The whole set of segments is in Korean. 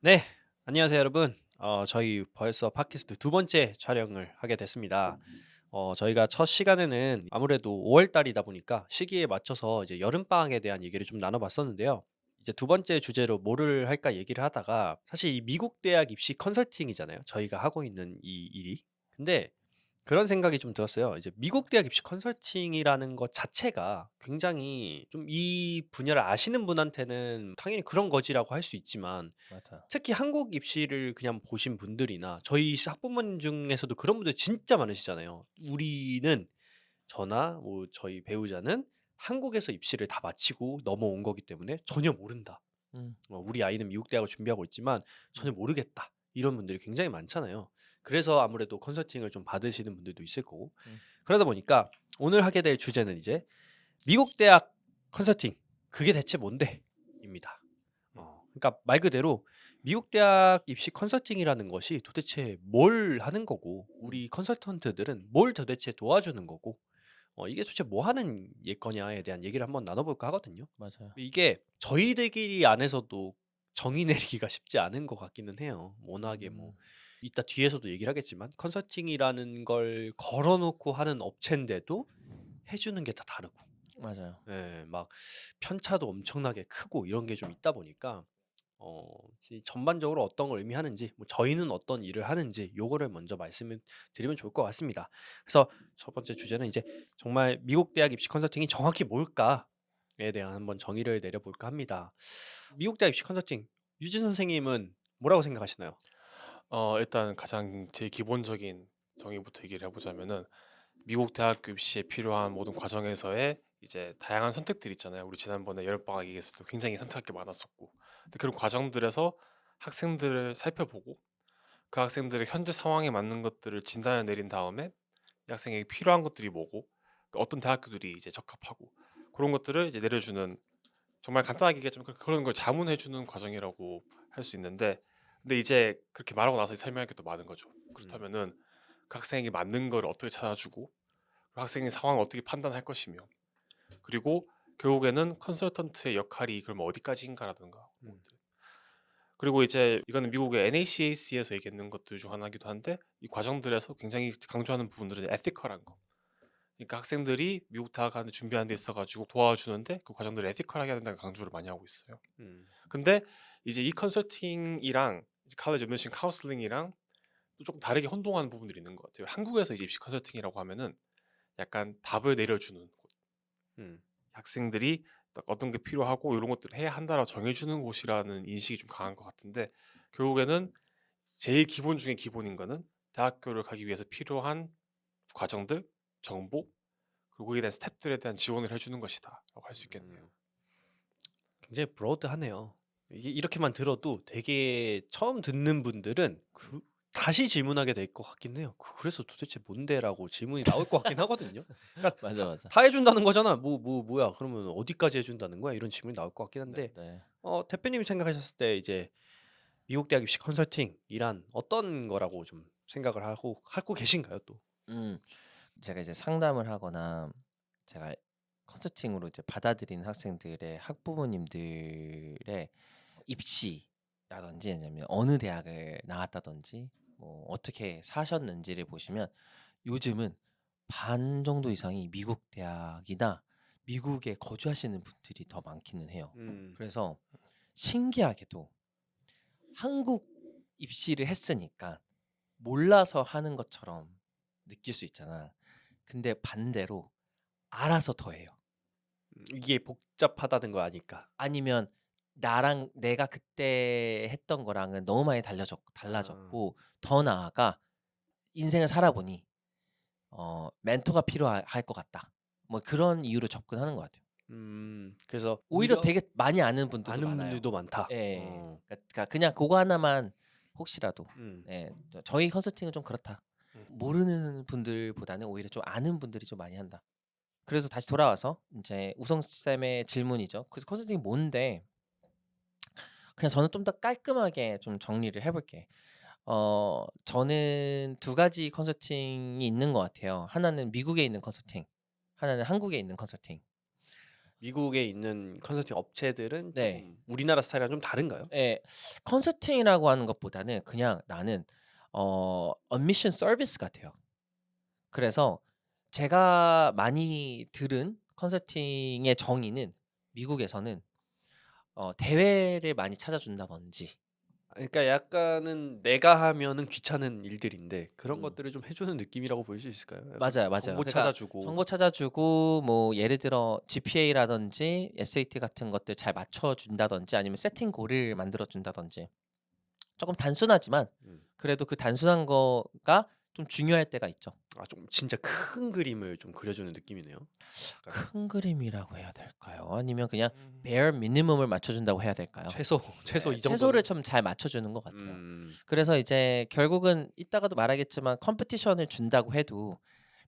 네. 안녕하세요, 여러분. 저희 벌써 팟캐스트 두 번째 촬영을 하게 됐습니다. 저희가 첫 시간에는 아무래도 5월 달이다 보니까 시기에 맞춰서 이제 여름방학에 대한 얘기를 좀 나눠 봤었는데요. 이제 두 번째 주제로 뭐를 할까 얘기를 하다가 사실 이 미국 대학 입시 컨설팅이잖아요, 저희가 하고 있는 이 일이. 근데 그런 생각이 좀 들었어요. 이제 미국 대학 입시 컨설팅이라는 것 자체가 굉장히 좀 이 분야를 아시는 분한테는 당연히 그런 거지라고 할 수 있지만, 맞아. 특히 한국 입시를 그냥 보신 분들이나 저희 학부모님 중에서도 그런 분들 진짜 많으시잖아요. 우리는, 저나 뭐 저희 배우자는 한국에서 입시를 다 마치고 넘어온 거기 때문에 전혀 모른다. 음. 우리 아이는 미국 대학을 준비하고 있지만 전혀 음. 모르겠다. 이런 분들이 굉장히 많잖아요. 그래서 아무래도 컨설팅을 좀 받으시는 분들도 있을 거고. 음. 그러다 보니까 오늘 하게 될 주제는 이제 미국 대학 컨설팅, 그게 대체 뭔데? 입니다. 음. 그러니까 말 그대로 미국 대학 입시 컨설팅이라는 것이 도대체 뭘 하는 거고, 음. 우리 컨설턴트들은 뭘 도대체 도와주는 거고, 이게 도대체 뭐 하는 거냐에 대한 얘기를 한번 나눠볼까 하거든요. 맞아요. 이게 저희들끼리 안에서도 정의 내리기가 쉽지 않은 것 같기는 해요. 워낙에 뭐 음. 이따 뒤에서도 얘기를 하겠지만 컨설팅이라는 걸 걸어 놓고 하는 업체인데도 해 주는 게 다 다르고, 맞아요. 예 막 편차도 엄청나게 크고 이런 게 좀 있다 보니까 전반적으로 어떤 걸 의미하는지, 뭐 저희는 어떤 일을 하는지 요거를 먼저 말씀을 드리면 좋을 것 같습니다. 그래서 첫 번째 주제는 이제 정말 미국 대학 입시 컨설팅이 정확히 뭘까에 대한 한번 정의를 내려볼까 합니다. 미국 대학 입시 컨설팅, 유진 선생님은 뭐라고 생각하시나요? 일단 가장 제일 기본적인 정의부터 얘기를 해 보자면은 미국 대학교 입시에 필요한 모든 과정에서의 이제 다양한 선택들이 있잖아요. 우리 지난번에 여름방학 얘기했을 때 굉장히 선택할 게 많았었고. 근데 그런 과정들에서 학생들을 살펴보고 그 학생들의 현재 상황에 맞는 것들을 진단을 내린 다음에 이 학생에게 필요한 것들이 뭐고 그 어떤 대학교들이 이제 적합하고 그런 것들을 이제 내려주는 정말 간단하게 얘기하자면 그런 걸 자문해 주는 과정이라고 할 수 있는데 근데 이제 그렇게 말하고 나서 설명할 게 또 많은 거죠. 음. 그렇다면은 그 학생에게 맞는 걸 어떻게 찾아주고 그 학생의 상황을 어떻게 판단할 것이며 그리고 결국에는 컨설턴트의 역할이 그럼 어디까지인가라든가 그런 음. 것들. 그리고 이제 이거는 미국의 NACAC에서 얘기하는 것들 중 하나이기도 한데 이 과정들에서 굉장히 강조하는 부분들은 에티컬한 거. 그러니까 학생들이 미국 대학 가는 데 준비하는 데 있어 가지고 도와주는데 그 과정들을 에티컬하게 해야 된다는 강조를 많이 하고 있어요. 음. 근데 이제 이 컨설팅이랑 이제 칼리지 애드미션 카운슬링이랑 또 조금 다르게 혼동하는 부분들이 있는 것 같아요. 한국에서 이제 입시 컨설팅이라고 하면은 약간 답을 내려주는 곳. 음. 학생들이 딱 어떤 게 필요하고 이런 것들을 해야 한다라고 정해주는 곳이라는 인식이 좀 강한 것 같은데 결국에는 제일 기본 중에 기본인 거는 대학교를 가기 위해서 필요한 과정들, 정보, 그리고 거기에 대한 스텝들에 대한 지원을 해주는 것이다라고 할 수 있겠네요. 음. 굉장히 브로드하네요. 이게 이렇게만 들어도 되게 처음 듣는 분들은 다시 질문하게 될 것 같긴 해요. "그래서 도대체 뭔데?"라고 질문이 나올 것 같긴 하거든요. 그러니까 맞아, 맞아. 다 해 준다는 거잖아. 뭐야 그러면 어디까지 해 준다는 거야?" 이런 질문이 나올 것 같긴 네, 한데, 네. 대표님이 생각하셨을 때 이제 미국 대학 입시 컨설팅이란 어떤 거라고 좀 생각을 하고 계신가요 또? 음, 제가 이제 상담을 하거나 제가 컨설팅으로 이제 받아들인 학생들의 학부모님들의 입시라든지 아니면 어느 대학을 나왔다든지 뭐 어떻게 사셨는지를 보시면 요즘은 반 정도 이상이 미국 대학이나 미국에 거주하시는 분들이 더 많기는 해요. 음. 그래서 신기하게도 한국 입시를 했으니까 몰라서 하는 것처럼 느낄 수 있잖아. 근데 반대로 알아서 더 해요. 이게 복잡하다는 거 아니까. 아니면 나랑 내가 그때 했던 거랑은 너무 많이 아. 달라졌고 더 나아가 인생을 살아보니 멘토가 필요할 것 같다. 뭐 그런 이유로 접근하는 것 같아요. 그래서 오히려 오히려 되게 많이 아는 분들도 아는 많아요. 분들도 많다. 예. 그러니까 그냥 그거 하나만 혹시라도 음. 예. 저희 컨설팅은 좀 그렇다. 음. 모르는 분들보다는 오히려 좀 아는 분들이 좀 많이 한다. 그래서 다시 돌아와서 인제 우성 쌤의 질문이죠. 그래서 컨설팅이 뭔데 그냥 저는 좀 더 깔끔하게 좀 정리를 해 볼게. 저는 두 가지 컨설팅이 있는 것 같아요. 하나는 미국에 있는 컨설팅, 하나는 한국에 있는 컨설팅. 미국에 있는 컨설팅 업체들은 네. 좀 우리나라 스타일이랑 좀 다른가요? 예. 컨설팅이라고 하는 것보다는 그냥 나는 admission 서비스 같아요. 그래서 제가 많이 들은 컨설팅의 정의는 미국에서는 대회를 많이 찾아준다든지. 그러니까 약간은 내가 하면은 귀찮은 일들인데 그런 음. 것들을 좀 해주는 느낌이라고 볼 수 있을까요? 약간 맞아요, 맞아요. 정보 그러니까 찾아주고. 정보 찾아주고 뭐 예를 들어 GPA라든지 SAT 같은 것들 잘 맞춰준다든지 아니면 세팅 고를 만들어준다든지. 조금 단순하지만 음. 그래도 그 단순한 거가 좀 중요할 때가 있죠. 좀 진짜 큰 그림을 좀 그려주는 느낌이네요. 약간 큰 그림이라고 해야 될까요? 아니면 그냥 음. bare minimum을 맞춰준다고 해야 될까요? 최소 네, 이 정도는. 최소를 좀 잘 맞춰주는 것 같아요. 그래서 이제 결국은 이따가도 말하겠지만 컴피티션을 준다고 해도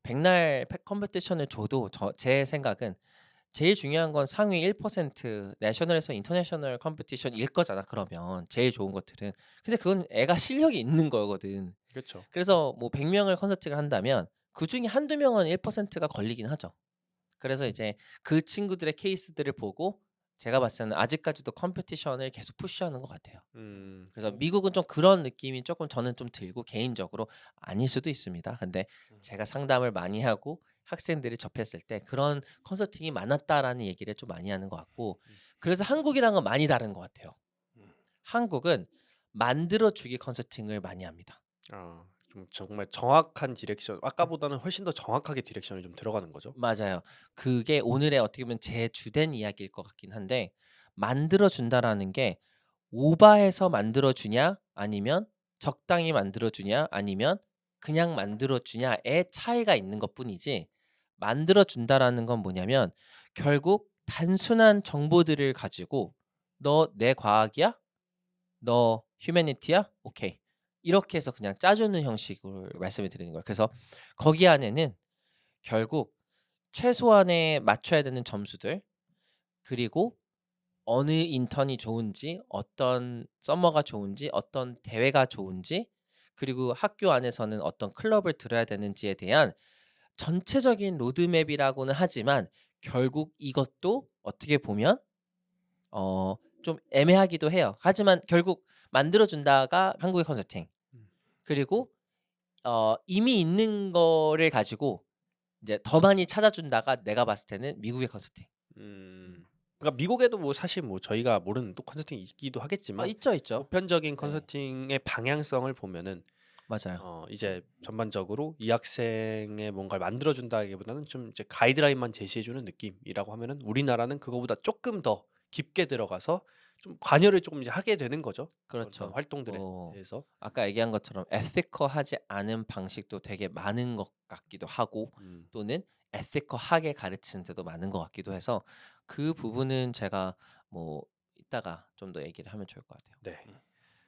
백날 컴피티션을 줘도 제 생각은 제일 중요한 건 상위 1% 내셔널에서 인터내셔널 컴피티션일 거잖아. 그러면 제일 좋은 것들은. 근데 그건 애가 실력이 있는 거거든. 그렇죠. 그래서 뭐 100명을 컨설팅을 한다면 그중에 한두 명은 1%가 걸리긴 하죠. 그래서 이제 그 친구들의 케이스들을 보고 제가 봤을 때는 아직까지도 컴피티션을 계속 푸시하는 것 같아요. 그래서 미국은 좀 그런 느낌이 조금 저는 좀 들고 개인적으로 아닐 수도 있습니다. 근데 제가 상담을 많이 하고 학생들이 접했을 때 그런 컨설팅이 많았다라는 얘기를 좀 많이 하는 것 같고 그래서 한국이랑은 많이 다른 것 같아요. 음. 한국은 만들어주기 컨설팅을 많이 합니다. 좀 정말 정확한 디렉션. 아까보다는 훨씬 더 정확하게 디렉션이 좀 들어가는 거죠. 맞아요. 그게 오늘의 어떻게 보면 제 주된 이야기일 것 같긴 한데 만들어준다라는 게 오바해서 만들어주냐 아니면 적당히 만들어주냐 아니면 그냥 만들어주냐의 차이가 있는 것뿐이지 만들어준다라는 건 뭐냐면 결국 단순한 정보들을 가지고 너 내 과학이야? 너 휴머니티야? 오케이. 이렇게 해서 그냥 짜주는 형식을 말씀을 드리는 거예요. 그래서 거기 안에는 결국 최소한의 맞춰야 되는 점수들 그리고 어느 인턴이 좋은지 어떤 서머가 좋은지 어떤 대회가 좋은지 그리고 학교 안에서는 어떤 클럽을 들어야 되는지에 대한 전체적인 로드맵이라고는 하지만 결국 이것도 어떻게 보면 좀 애매하기도 해요. 하지만 결국 만들어 준다가 한국의 컨설팅. 음. 그리고 이미 있는 거를 가지고 이제 더 많이 찾아준다가 내가 봤을 때는 미국의 컨설팅. 그러니까 미국에도 뭐 사실 뭐 저희가 모르는 또 컨설팅이 있기도 하겠지만 있죠, 있죠. 보편적인 네. 컨설팅의 방향성을 보면은 맞아요. 이제 전반적으로 이 학생의 뭔가를 만들어준다기보다는 좀 이제 가이드라인만 제시해주는 느낌이라고 하면은 우리나라는 그거보다 조금 더 깊게 들어가서 좀 관여를 조금 이제 하게 되는 거죠. 그렇죠. 어떤 활동들에 뭐 대해서. 아까 얘기한 것처럼 에티컬하지 않은 방식도 되게 많은 것 같기도 하고 음. 또는 에티컬하게 가르치는 데도 많은 것 같기도 해서 그 부분은 제가 뭐 이따가 좀 더 얘기를 하면 좋을 것 같아요. 네.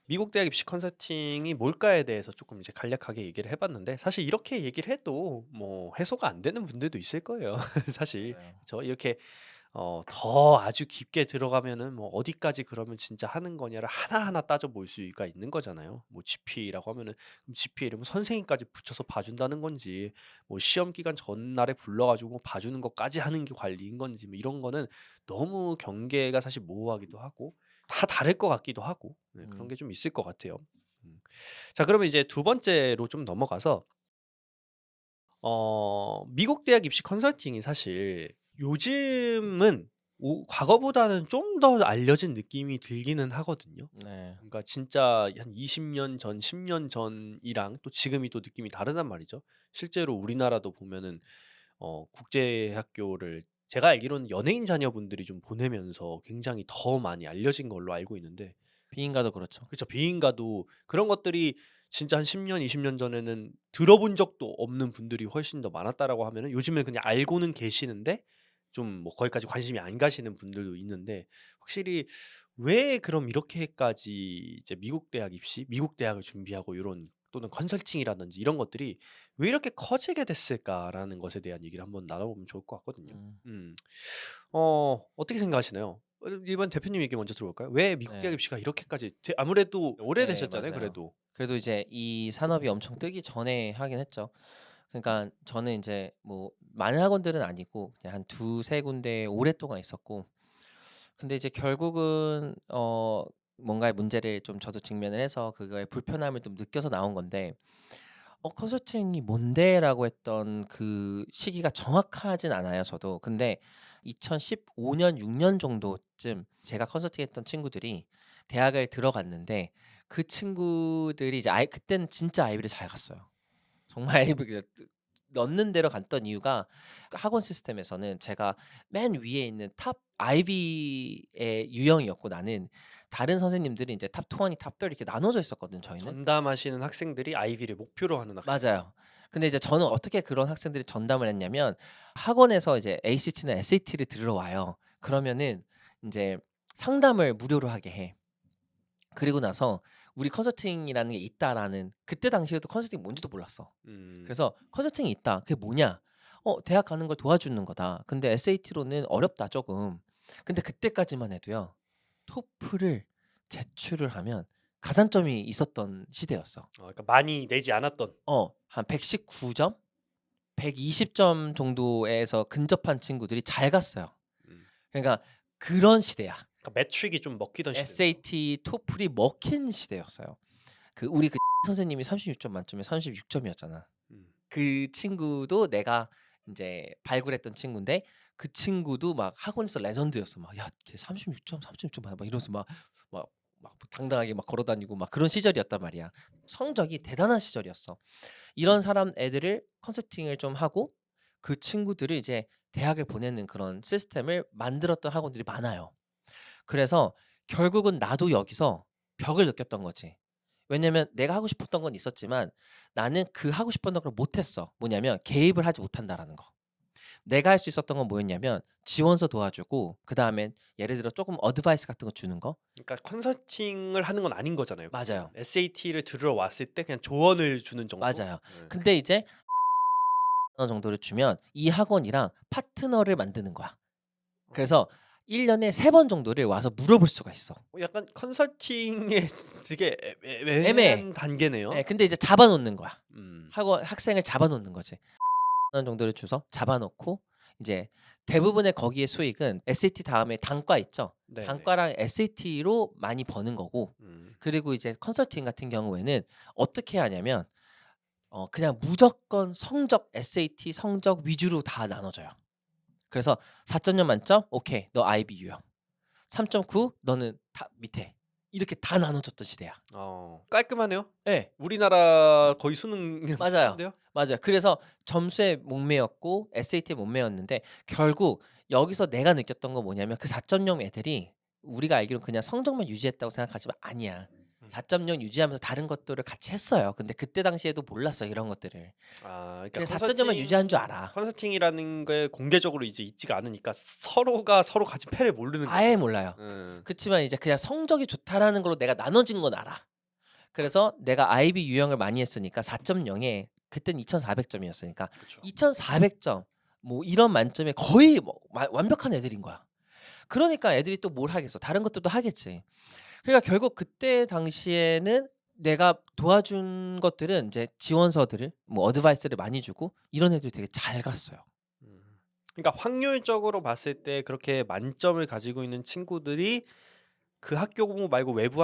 미국 대학 입시 컨설팅이 뭘까에 대해서 조금 이제 간략하게 얘기를 해봤는데 사실 이렇게 얘기를 해도 뭐 해소가 안 되는 분들도 있을 거예요. 사실 맞아요. 저 이렇게 더 아주 깊게 들어가면은 뭐 어디까지 그러면 진짜 하는 거냐를 하나하나 따져 볼 수가 있는 거잖아요. 뭐 GPA라고 하면은 그럼 GPA를 뭐 선생님까지 붙여서 봐준다는 건지 뭐 시험 기간 전날에 불러가지고 뭐 봐주는 것까지 하는 게 관리인 건지 뭐 이런 거는 너무 경계가 사실 모호하기도 하고 다 다를 것 같기도 하고 그런 게 좀 있을 것 같아요. 자, 그러면 이제 두 번째로 좀 넘어가서 미국 대학 입시 컨설팅이 사실 요즘은 과거보다는 좀 더 알려진 느낌이 들기는 하거든요. 네. 그러니까 진짜 한 20년 전, 10년 전이랑 또 지금이 또 느낌이 다르단 말이죠. 실제로 우리나라도 보면은 국제 학교를 제가 알기로는 연예인 자녀분들이 좀 보내면서 굉장히 더 많이 알려진 걸로 알고 있는데 비인가도 그렇죠. 그쵸. 비인가도 그런 것들이 진짜 한 10 년, 20년 전에는 들어본 적도 없는 분들이 훨씬 더 많았다라고 하면은 요즘에는 그냥 알고는 계시는데 좀 뭐 거기까지 관심이 안 가시는 분들도 있는데 확실히 왜 그럼 이렇게까지 이제 미국 대학 입시, 미국 대학을 준비하고 요런 또는 컨설팅이라든지 이런 것들이 왜 이렇게 커지게 됐을까라는 것에 대한 얘기를 한번 나눠보면 좋을 것 같거든요. 음. 음. 어떻게 생각하시나요? 이번 대표님 얘기 먼저 들어볼까요? 왜 미국 대학 네. 입시가 이렇게까지 아무래도 네, 오래되셨잖아요 맞아요. 그래도. 그래도 이제 이 산업이 엄청 뜨기 전에 하긴 했죠. 그러니까 저는 이제 뭐 많은 학원들은 아니고 그냥 한 두세 군데 오랫동안 있었고 근데 이제 결국은 뭔가의 문제를 좀 저도 직면을 해서 그거의 불편함을 좀 느껴서 나온 건데 컨설팅이 뭔데?라고 했던 그 시기가 정확하진 않아요, 저도. 근데 2015년 6년 정도쯤 제가 컨설팅했던 친구들이 대학을 들어갔는데 그 친구들이 이제 그때는 진짜 아이비를 잘 갔어요. 정말 아이비를 넣는 대로 갔던 이유가 학원 시스템에서는 제가 맨 위에 있는 탑 아이비의 유형이었고 나는 다른 선생님들이 이제 탑 20, 탑 30 이렇게 나눠져 있었거든, 저희는. 전담하시는 학생들이 아이비를 목표로 하는 학생. 맞아요. 근데 이제 저는 어떻게 그런 학생들이 전담을 했냐면 학원에서 이제 ACT나 SAT를 들으러 와요. 그러면은 이제 상담을 무료로 하게 해. 그리고 나서 우리 컨설팅이라는 게 있다라는 그때 당시에도 컨설팅 뭔지도 몰랐어. 그래서 컨설팅이 있다. 그게 뭐냐? 대학 가는 걸 도와주는 거다. 근데 SAT로는 어렵다 조금. 근데 그때까지만 해도요. 토플을 제출을 하면 가산점이 있었던 시대였어. 그러니까 많이 내지 않았던. 한 119점, 120점 정도에서 근접한 친구들이 잘 갔어요. 음. 그러니까 그런 시대야. 그러니까 매트릭이 좀 먹히던 시대. SAT, 토플이 먹힌 시대였어요. 우리 그 선생님이 36점 만점에 36점이었잖아. 그 친구도 내가 이제 발굴했던 친구인데 그 친구도 막 학원에서 레전드였어. 막 야, 걔 36점, 36점 막 이러면서 막 당당하게 막 걸어다니고 막 그런 시절이었단 말이야. 성적이 대단한 시절이었어. 이런 사람 애들을 컨설팅을 좀 하고 그 친구들을 이제 대학을 보내는 그런 시스템을 만들었던 학원들이 많아요. 그래서 결국은 나도 여기서 벽을 느꼈던 거지. 왜냐면 내가 하고 싶었던 건 있었지만 나는 그 하고 싶었던 걸 못했어. 뭐냐면 개입을 하지 못한다라는 거. 내가 할 수 있었던 건 뭐였냐면 지원서 도와주고 그 다음에 예를 들어 조금 어드바이스 같은 거 주는 거. 그러니까 컨설팅을 하는 건 아닌 거잖아요. 맞아요. SAT를 들으러 왔을 때 그냥 조언을 주는 정도. 맞아요. 근데 이제 어느 정도를 주면 이 학원이랑 파트너를 만드는 거야. 그래서 1년에 3번 정도를 와서 물어볼 수가 있어. 약간 컨설팅의 되게 애매해. 애매한 단계네요. 네, 근데 이제 잡아놓는 거야. 음. 학생을 잡아놓는 거지. 어느 정도를 줘서 잡아놓고 이제 대부분의 거기에 수익은 SAT 다음에 단과 있죠. 네네. 단과랑 SAT로 많이 버는 거고 그리고 이제 컨설팅 같은 경우에는 어떻게 하냐면 그냥 무조건 성적 SAT 성적 위주로 다 나눠줘요. 그래서 4.0 만점 오케이 너 IB 유형 3.9 너는 다 밑에 이렇게 다 나눠줬던 시대야. 깔끔하네요. 네. 우리나라 거의 수능 맞아요. 비슷한데요? 맞아요. 그래서 점수에 못 매였고 SAT에 못 매였는데 결국 여기서 내가 느꼈던 건 뭐냐면 그 4.0 애들이 우리가 알기로 그냥 성적만 유지했다고 생각하지만 아니야. 4.0 유지하면서 다른 것들을 같이 했어요. 근데 그때 당시에도 몰랐어 이런 것들을. 그러니까 그냥 4.0만 유지한 줄 알아. 컨설팅이라는 게 공개적으로 이제 있지가 않으니까 서로가 서로 같이 패를 모르는 거죠. 아예 몰라요. 음. 그렇지만 이제 그냥 성적이 좋다라는 걸로 내가 나눠진 건 알아. 그래서 내가 IB 유형을 많이 했으니까 4.0에 그때는 2,400점이었으니까 그쵸. 2,400점 뭐 이런 만점에 거의 뭐 완벽한 애들인 거야. 그러니까 애들이 또 뭘 하겠어. 다른 것들도 하겠지. 그러니까 결국 그때 당시에는 내가 도와준 것들은 이제 지원서들을 뭐 어드바이스를 많이 주고 이런 애들이 되게 잘 갔어요. 그러니까 확률적으로 봤을 때 그렇게 만점을 가지고 있는 친구들이 그 학교 공부 말고 외부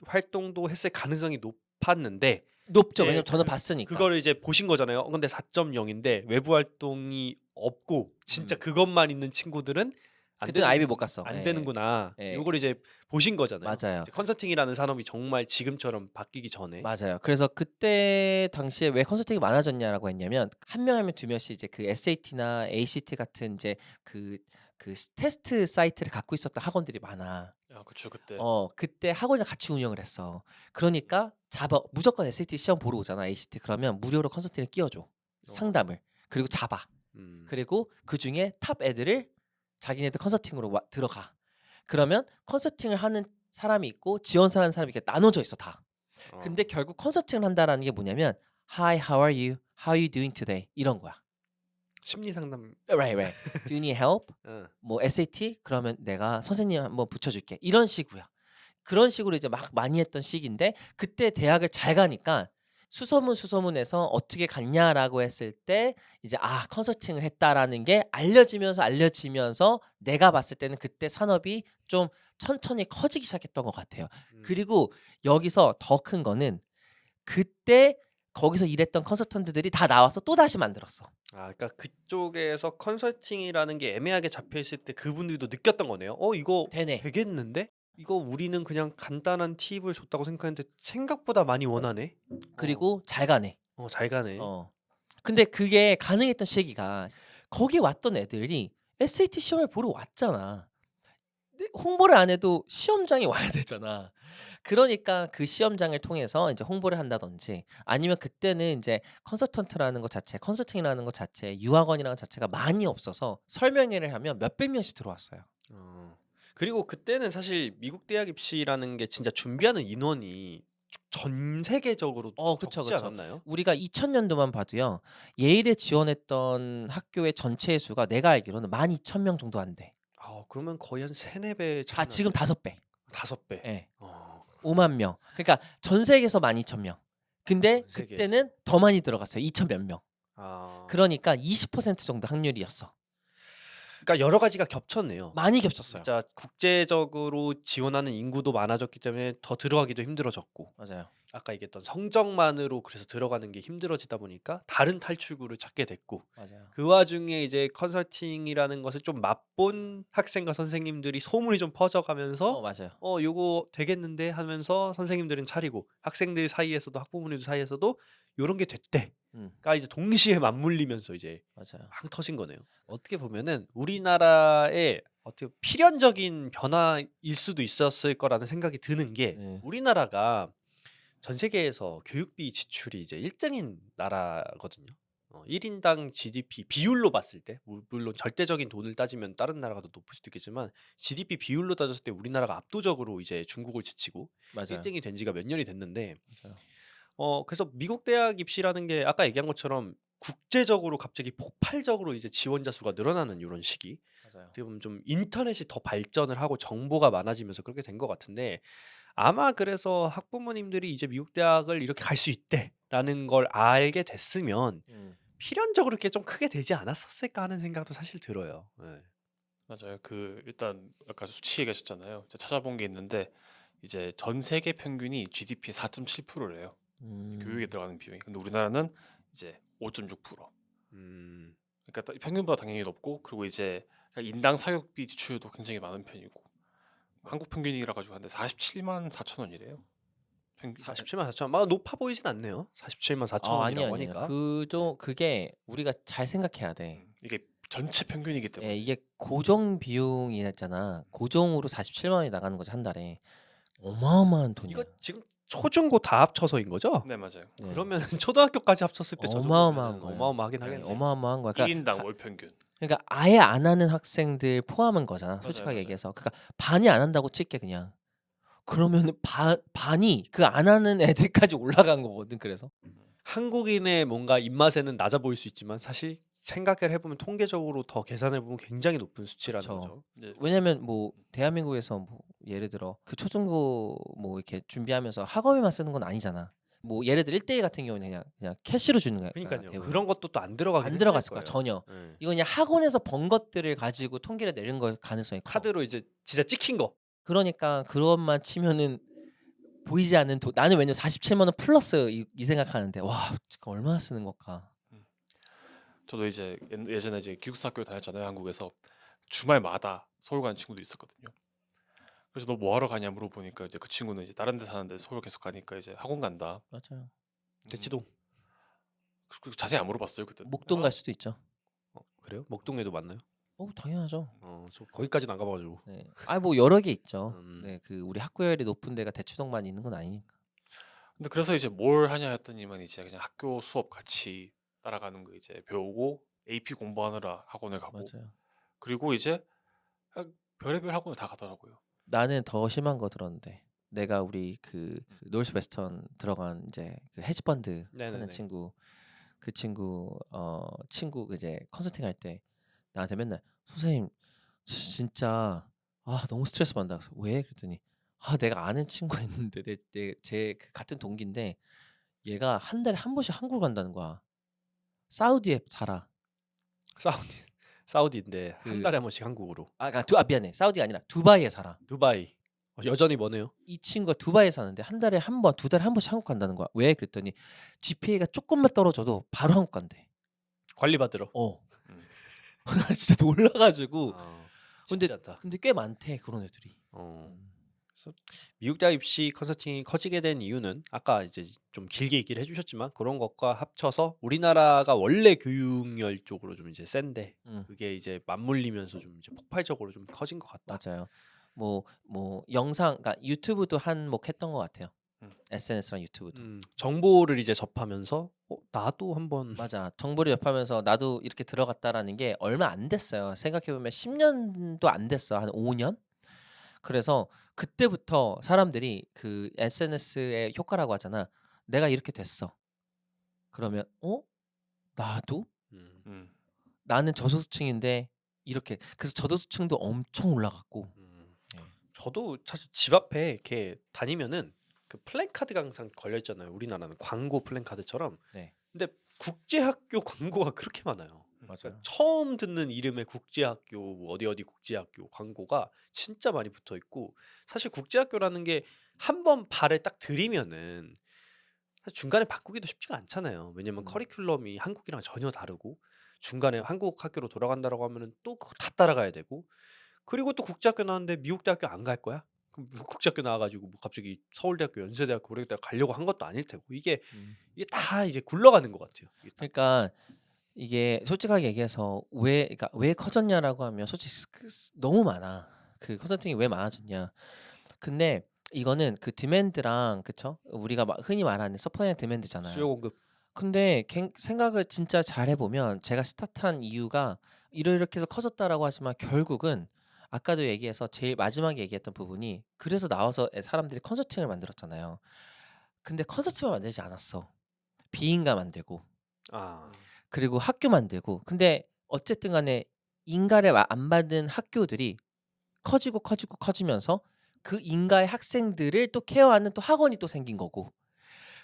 활동도 했을 가능성이 높았는데 높죠. 이제 왜냐면 저는 봤으니까. 그거를 이제 보신 거잖아요. 근데 4.0인데 외부 활동이 없고 진짜 그것만 있는 친구들은 그때는 아이비 못 갔어. 안 예. 되는구나. 예. 요걸 이제 보신 거잖아요. 맞아요. 이제 컨설팅이라는 산업이 정말 지금처럼 바뀌기 전에. 맞아요. 그래서 그때 당시에 왜 컨설팅이 많아졌냐라고 했냐면 한 명 하면 두 명씩 이제 그 SAT나 ACT 같은 이제 그 테스트 사이트를 갖고 있었던 학원들이 많아. 그쵸 그때. 그때 학원을 같이 운영을 했어. 그러니까 무조건 SAT 시험 보러 오잖아. ACT 그러면 무료로 컨설팅을 끼워줘. 상담을. 그리고 잡아. 그리고 그 중에 탑 애들을 자기네들 컨설팅으로 들어가. 그러면 컨설팅을 하는 사람이 있고 지원사라는 사람이 이렇게 나눠져 있어 다. 근데 결국 컨설팅을 한다라는 게 뭐냐면 Hi, how are you? How are you doing today? 이런 거야. 심리 상담. Right. Do you need help? 뭐 SAT? 그러면 내가 선생님 한번 붙여줄게. 이런 식으로야. 그런 식으로 이제 막 많이 했던 시기인데 그때 대학을 잘 가니까 수소문에서 어떻게 갔냐라고 했을 때 이제 컨설팅을 했다라는 게 알려지면서 내가 봤을 때는 그때 산업이 좀 천천히 커지기 시작했던 것 같아요. 음. 그리고 여기서 더 큰 거는 그때 거기서 일했던 컨설턴트들이 다 나와서 또다시 만들었어. 그러니까 그쪽에서 컨설팅이라는 게 애매하게 잡혀 있을 때 그분들도 느꼈던 거네요. 이거 되네. 되겠는데? 이거 우리는 그냥 간단한 팁을 줬다고 생각했는데 생각보다 많이 원하네. 그리고 잘 가네. 잘 가네. 근데 그게 가능했던 시기가 거기 왔던 애들이 SAT 시험을 보러 왔잖아. 근데 홍보를 안 해도 시험장에 와야 되잖아. 그러니까 그 시험장을 통해서 이제 홍보를 한다든지 아니면 그때는 이제 컨설턴트라는 것 자체, 컨설팅이라는 것 자체, 유학원이라는 것 자체가 많이 없어서 설명회를 하면 몇백 명씩 들어왔어요. 그리고 그때는 사실 미국 대학 입시라는 게 진짜 준비하는 인원이 전 세계적으로 그쵸, 적지 그쵸. 않았나요? 우리가 2000년도만 봐도요. 예일에 지원했던 학교의 전체의 수가 내가 알기로는 12,000명 정도 안 돼. 그러면 거의 한 3-4배 다 차이 지금 나네. 5배. 5배. 예. 어, 5만 명. 그러니까 전 세계에서 12,000명. 근데 전 세계에서. 그때는 더 많이 들어갔어요. 2,000 몇 명. 아, 그러니까 20% 정도 확률이었어. 그러니까 여러 가지가 겹쳤네요. 많이 겹쳤어요. 진짜 국제적으로 지원하는 인구도 많아졌기 때문에 더 들어가기도 힘들어졌고 맞아요. 아까 얘기했던 성적만으로 그래서 들어가는 게 힘들어지다 보니까 다른 탈출구를 찾게 됐고 맞아요. 그 와중에 이제 컨설팅이라는 것을 좀 맛본 학생과 선생님들이 소문이 좀 퍼져가면서 맞아요. 요거 되겠는데 하면서 선생님들은 차리고 학생들 사이에서도 학부모님들 사이에서도 요런 게 됐대. 음. 가 이제 동시에 맞물리면서 이제 맞아요. 막 터진 거네요. 어떻게 보면은 우리나라의 어떻게 필연적인 변화일 수도 있었을 거라는 생각이 드는 게 네. 우리나라가 전 세계에서 교육비 지출이 이제 1등인 나라거든요. 1인당 GDP 비율로 봤을 때 물론 절대적인 돈을 따지면 다른 나라가 더 높을 수도 있겠지만 GDP 비율로 따졌을 때 우리나라가 압도적으로 이제 중국을 제치고 맞아요. 1등이 된 지가 몇 년이 됐는데 맞아요. 그래서 미국 대학 입시라는 게 아까 얘기한 것처럼 국제적으로 갑자기 폭발적으로 이제 지원자 수가 늘어나는 이런 시기. 맞아요. 어떻게 보면 좀 인터넷이 더 발전을 하고 정보가 많아지면서 그렇게 된 것 같은데 아마 그래서 학부모님들이 이제 미국 대학을 이렇게 갈 수 있대라는 걸 알게 됐으면 필연적으로 이렇게 좀 크게 되지 않았었을까 하는 생각도 사실 들어요. 네. 맞아요. 일단 아까 수치 얘기하셨잖아요. 제가 찾아본 게 있는데 이제 전 세계 평균이 GDP의 4.7%래요. 교육에 들어가는 비용이. 근데 우리나라는 이제 5.6%. 음, 그러니까 평균보다 당연히 높고 그리고 이제 인당 사교육비 지출도 굉장히 많은 편이고 한국 평균이라 가지고 한데 47만 4천 원이래요. 평균. 47만 4천 원. 막 높아 보이진 않네요. 47만 4천 원이라고 아니에요. 하니까. 그게 우리가 잘 생각해야 돼. 이게 전체 평균이기 때문에. 이게 고정 비용이잖아. 고정으로 47만 원이 나가는 거지 한 달에. 어마어마한 돈이야. 이거 지금 초중고 다 합쳐서인 거죠? 네, 맞아요. 네. 그러면 초등학교까지 합쳤을 때 저 어마어마한 정도면 거예요. 어마어마하긴 네, 하겠네. 어마어마한 거야. 그러니까, 1인당 월 평균. 그러니까 아예 안 하는 학생들 포함한 거잖아. 솔직하게 맞아요. 얘기해서. 그러니까 반이 안 한다고 칠게 그냥. 그러면은 반이 그 안 하는 애들까지 올라간 거거든. 그래서. 한국인의 뭔가 입맛에는 낮아 보일 수 있지만 사실 생각을 해보면 통계적으로 더 계산해 보면 굉장히 높은 수치라는 그쵸. 거죠. 이제 왜냐면 뭐 대한민국에서 뭐 예를 들어 그 초중고 뭐 이렇게 준비하면서 학업에만 쓰는 건 아니잖아. 뭐 예를 들어 1대1 같은 경우는 그냥 캐시로 주는 거야. 그러니까요. 대부분. 그런 것도 또 안 들어가긴 안 했을 들어갔을 거야 거예요. 전혀. 네. 이거 그냥 학원에서 번 것들을 가지고 통계를 내는 거 가능성이 커. 카드로 이제 진짜 찍힌 거. 그러니까 그것만 치면은 보이지 않는 나는 왜냐면 47만 원 플러스 이 생각하는데 와 지금 얼마나 쓰는 걸까. 저도 이제 예전에 이제 기숙사 학교 다녔잖아요. 한국에서 주말마다 서울 가는 친구도 있었거든요. 그래서 너 뭐 하러 가냐 물어보니까 이제 그 친구는 이제 다른 데 사는데 서울 계속 가니까 이제 학원 간다. 맞아요. 대치동. 그리고 자세히 안 물어봤어요 그때. 목동 갈 수도 있죠. 그래요? 목동에도 맞나요? 당연하죠. 저 거기까지는 안 가봐가지고. 네. 뭐 여러 개 있죠. 음. 네, 그 우리 학구열이 높은 데가 대치동만 있는 건 아니니까. 근데 그래서 이제 뭘 하냐 했더니만 이제 그냥 학교 수업 같이 따라가는 거 이제 배우고 AP 공부하느라 학원을 가고 맞아요. 그리고 이제 그냥 별의별 학원을 다 가더라고요. 나는 더 심한 거 들었는데 내가 우리 그 노스웨스턴 들어간 이제 그 헤지펀드 네네네. 하는 친구 그 친구 이제 컨설팅 할 때 나한테 맨날 선생님 진짜 너무 스트레스 받는다. 그래서 왜? 그랬더니 내가 아는 친구가 있는데 제 같은 동기인데 얘가 한 달에 한 번씩 한국 간다는 거야. 사우디에 살아. 사우디 사우디인데 한 그 달에 한 번씩 한국으로. 미안해. 사우디가 아니라 두바이에 살아. 두바이. 여전히 머네요. 이 친구가 두바이에 사는데 한 달에 한 번, 두 달에 한 번씩 한국 간다는 거야. 왜? 그랬더니 GPA가 조금만 떨어져도 바로 한국 간대. 관리받으러. 나 진짜 놀라가지고. 쉽지 근데 않다. 근데 꽤 많대 그런 애들이. 그래서 미국 대학 입시 컨설팅이 커지게 된 이유는 아까 이제 좀 길게 얘기를 해주셨지만 그런 것과 합쳐서 우리나라가 원래 교육열 쪽으로 좀 이제 센데 그게 이제 맞물리면서 좀 이제 폭발적으로 좀 커진 것 같다. 맞아요. 뭐 영상, 그러니까 유튜브도 한몫했던 것 같아요. 음. SNS랑 유튜브도. 정보를 이제 접하면서 나도 한번 맞아. 정보를 접하면서 나도 이렇게 들어갔다라는 게 얼마 안 됐어요. 생각해보면 10년도 안 됐어. 한 5년? 그래서 그때부터 사람들이 그 SNS의 효과라고 하잖아. 내가 이렇게 됐어. 그러면 나도? 음, 음. 나는 저소득층인데 이렇게. 그래서 저소득층도 엄청 올라갔고. 네. 저도 사실 집 앞에 이렇게 다니면은 그 플랜카드가 항상 걸려 있잖아요. 우리나라는 광고 플랜카드처럼. 네. 근데 국제학교 광고가 그렇게 많아요. 맞아요. 그러니까 처음 듣는 이름의 국제학교 뭐 어디 국제학교 광고가 진짜 많이 붙어 있고 사실 국제학교라는 게 한 번 발을 딱 들이면은 사실 중간에 바꾸기도 쉽지가 않잖아요. 왜냐면 커리큘럼이 한국이랑 전혀 다르고 중간에 한국 학교로 돌아간다라고 하면은 또 그거 다 따라가야 되고 그리고 또 국제학교 나왔는데 미국 대학교 안 갈 거야? 그럼 미국 국제학교 나와가지고 뭐 갑자기 서울대학교, 연세대학교, 고려대학교 가려고 한 것도 아닐 테고 이게 다 이제 굴러가는 것 같아요. 이게 다. 그러니까 이게 솔직하게 얘기해서 그러니까 왜 커졌냐라고 하면 솔직히 너무 많아. 그 컨설팅이 왜 많아졌냐. 근데 이거는 그 디맨드랑, 그쵸? 우리가 흔히 말하는 서플라이 앤 디맨드잖아요. 수요 공급. 근데 생각을 진짜 잘 해보면 제가 스타트한 이유가 이렇게 해서 커졌다라고 하지만 결국은 아까도 얘기해서 제일 마지막에 얘기했던 부분이 그래서 나와서 사람들이 컨설팅을 만들었잖아요. 근데 컨설팅만 만들지 않았어. 비인가 만들고 아, 그리고 학교 만들고. 근데 어쨌든 간에 인가를 안 받은 학교들이 커지면서 그 인가의 학생들을 또 케어하는 또 학원이 또 생긴 거고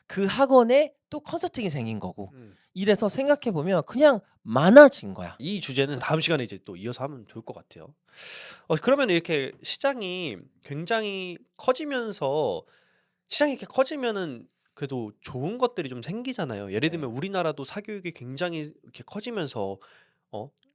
그 학원에 또 컨설팅이 생긴 거고 이래서 생각해 보면 그냥 많아진 거야. 이 주제는 다음 시간에 이제 또 이어서 하면 좋을 것 같아요. 그러면 이렇게 시장이 굉장히 커지면서 시장이 이렇게 커지면은 그래도 좋은 것들이 좀 생기잖아요. 예를 들면 우리나라도 사교육이 굉장히 이렇게 커지면서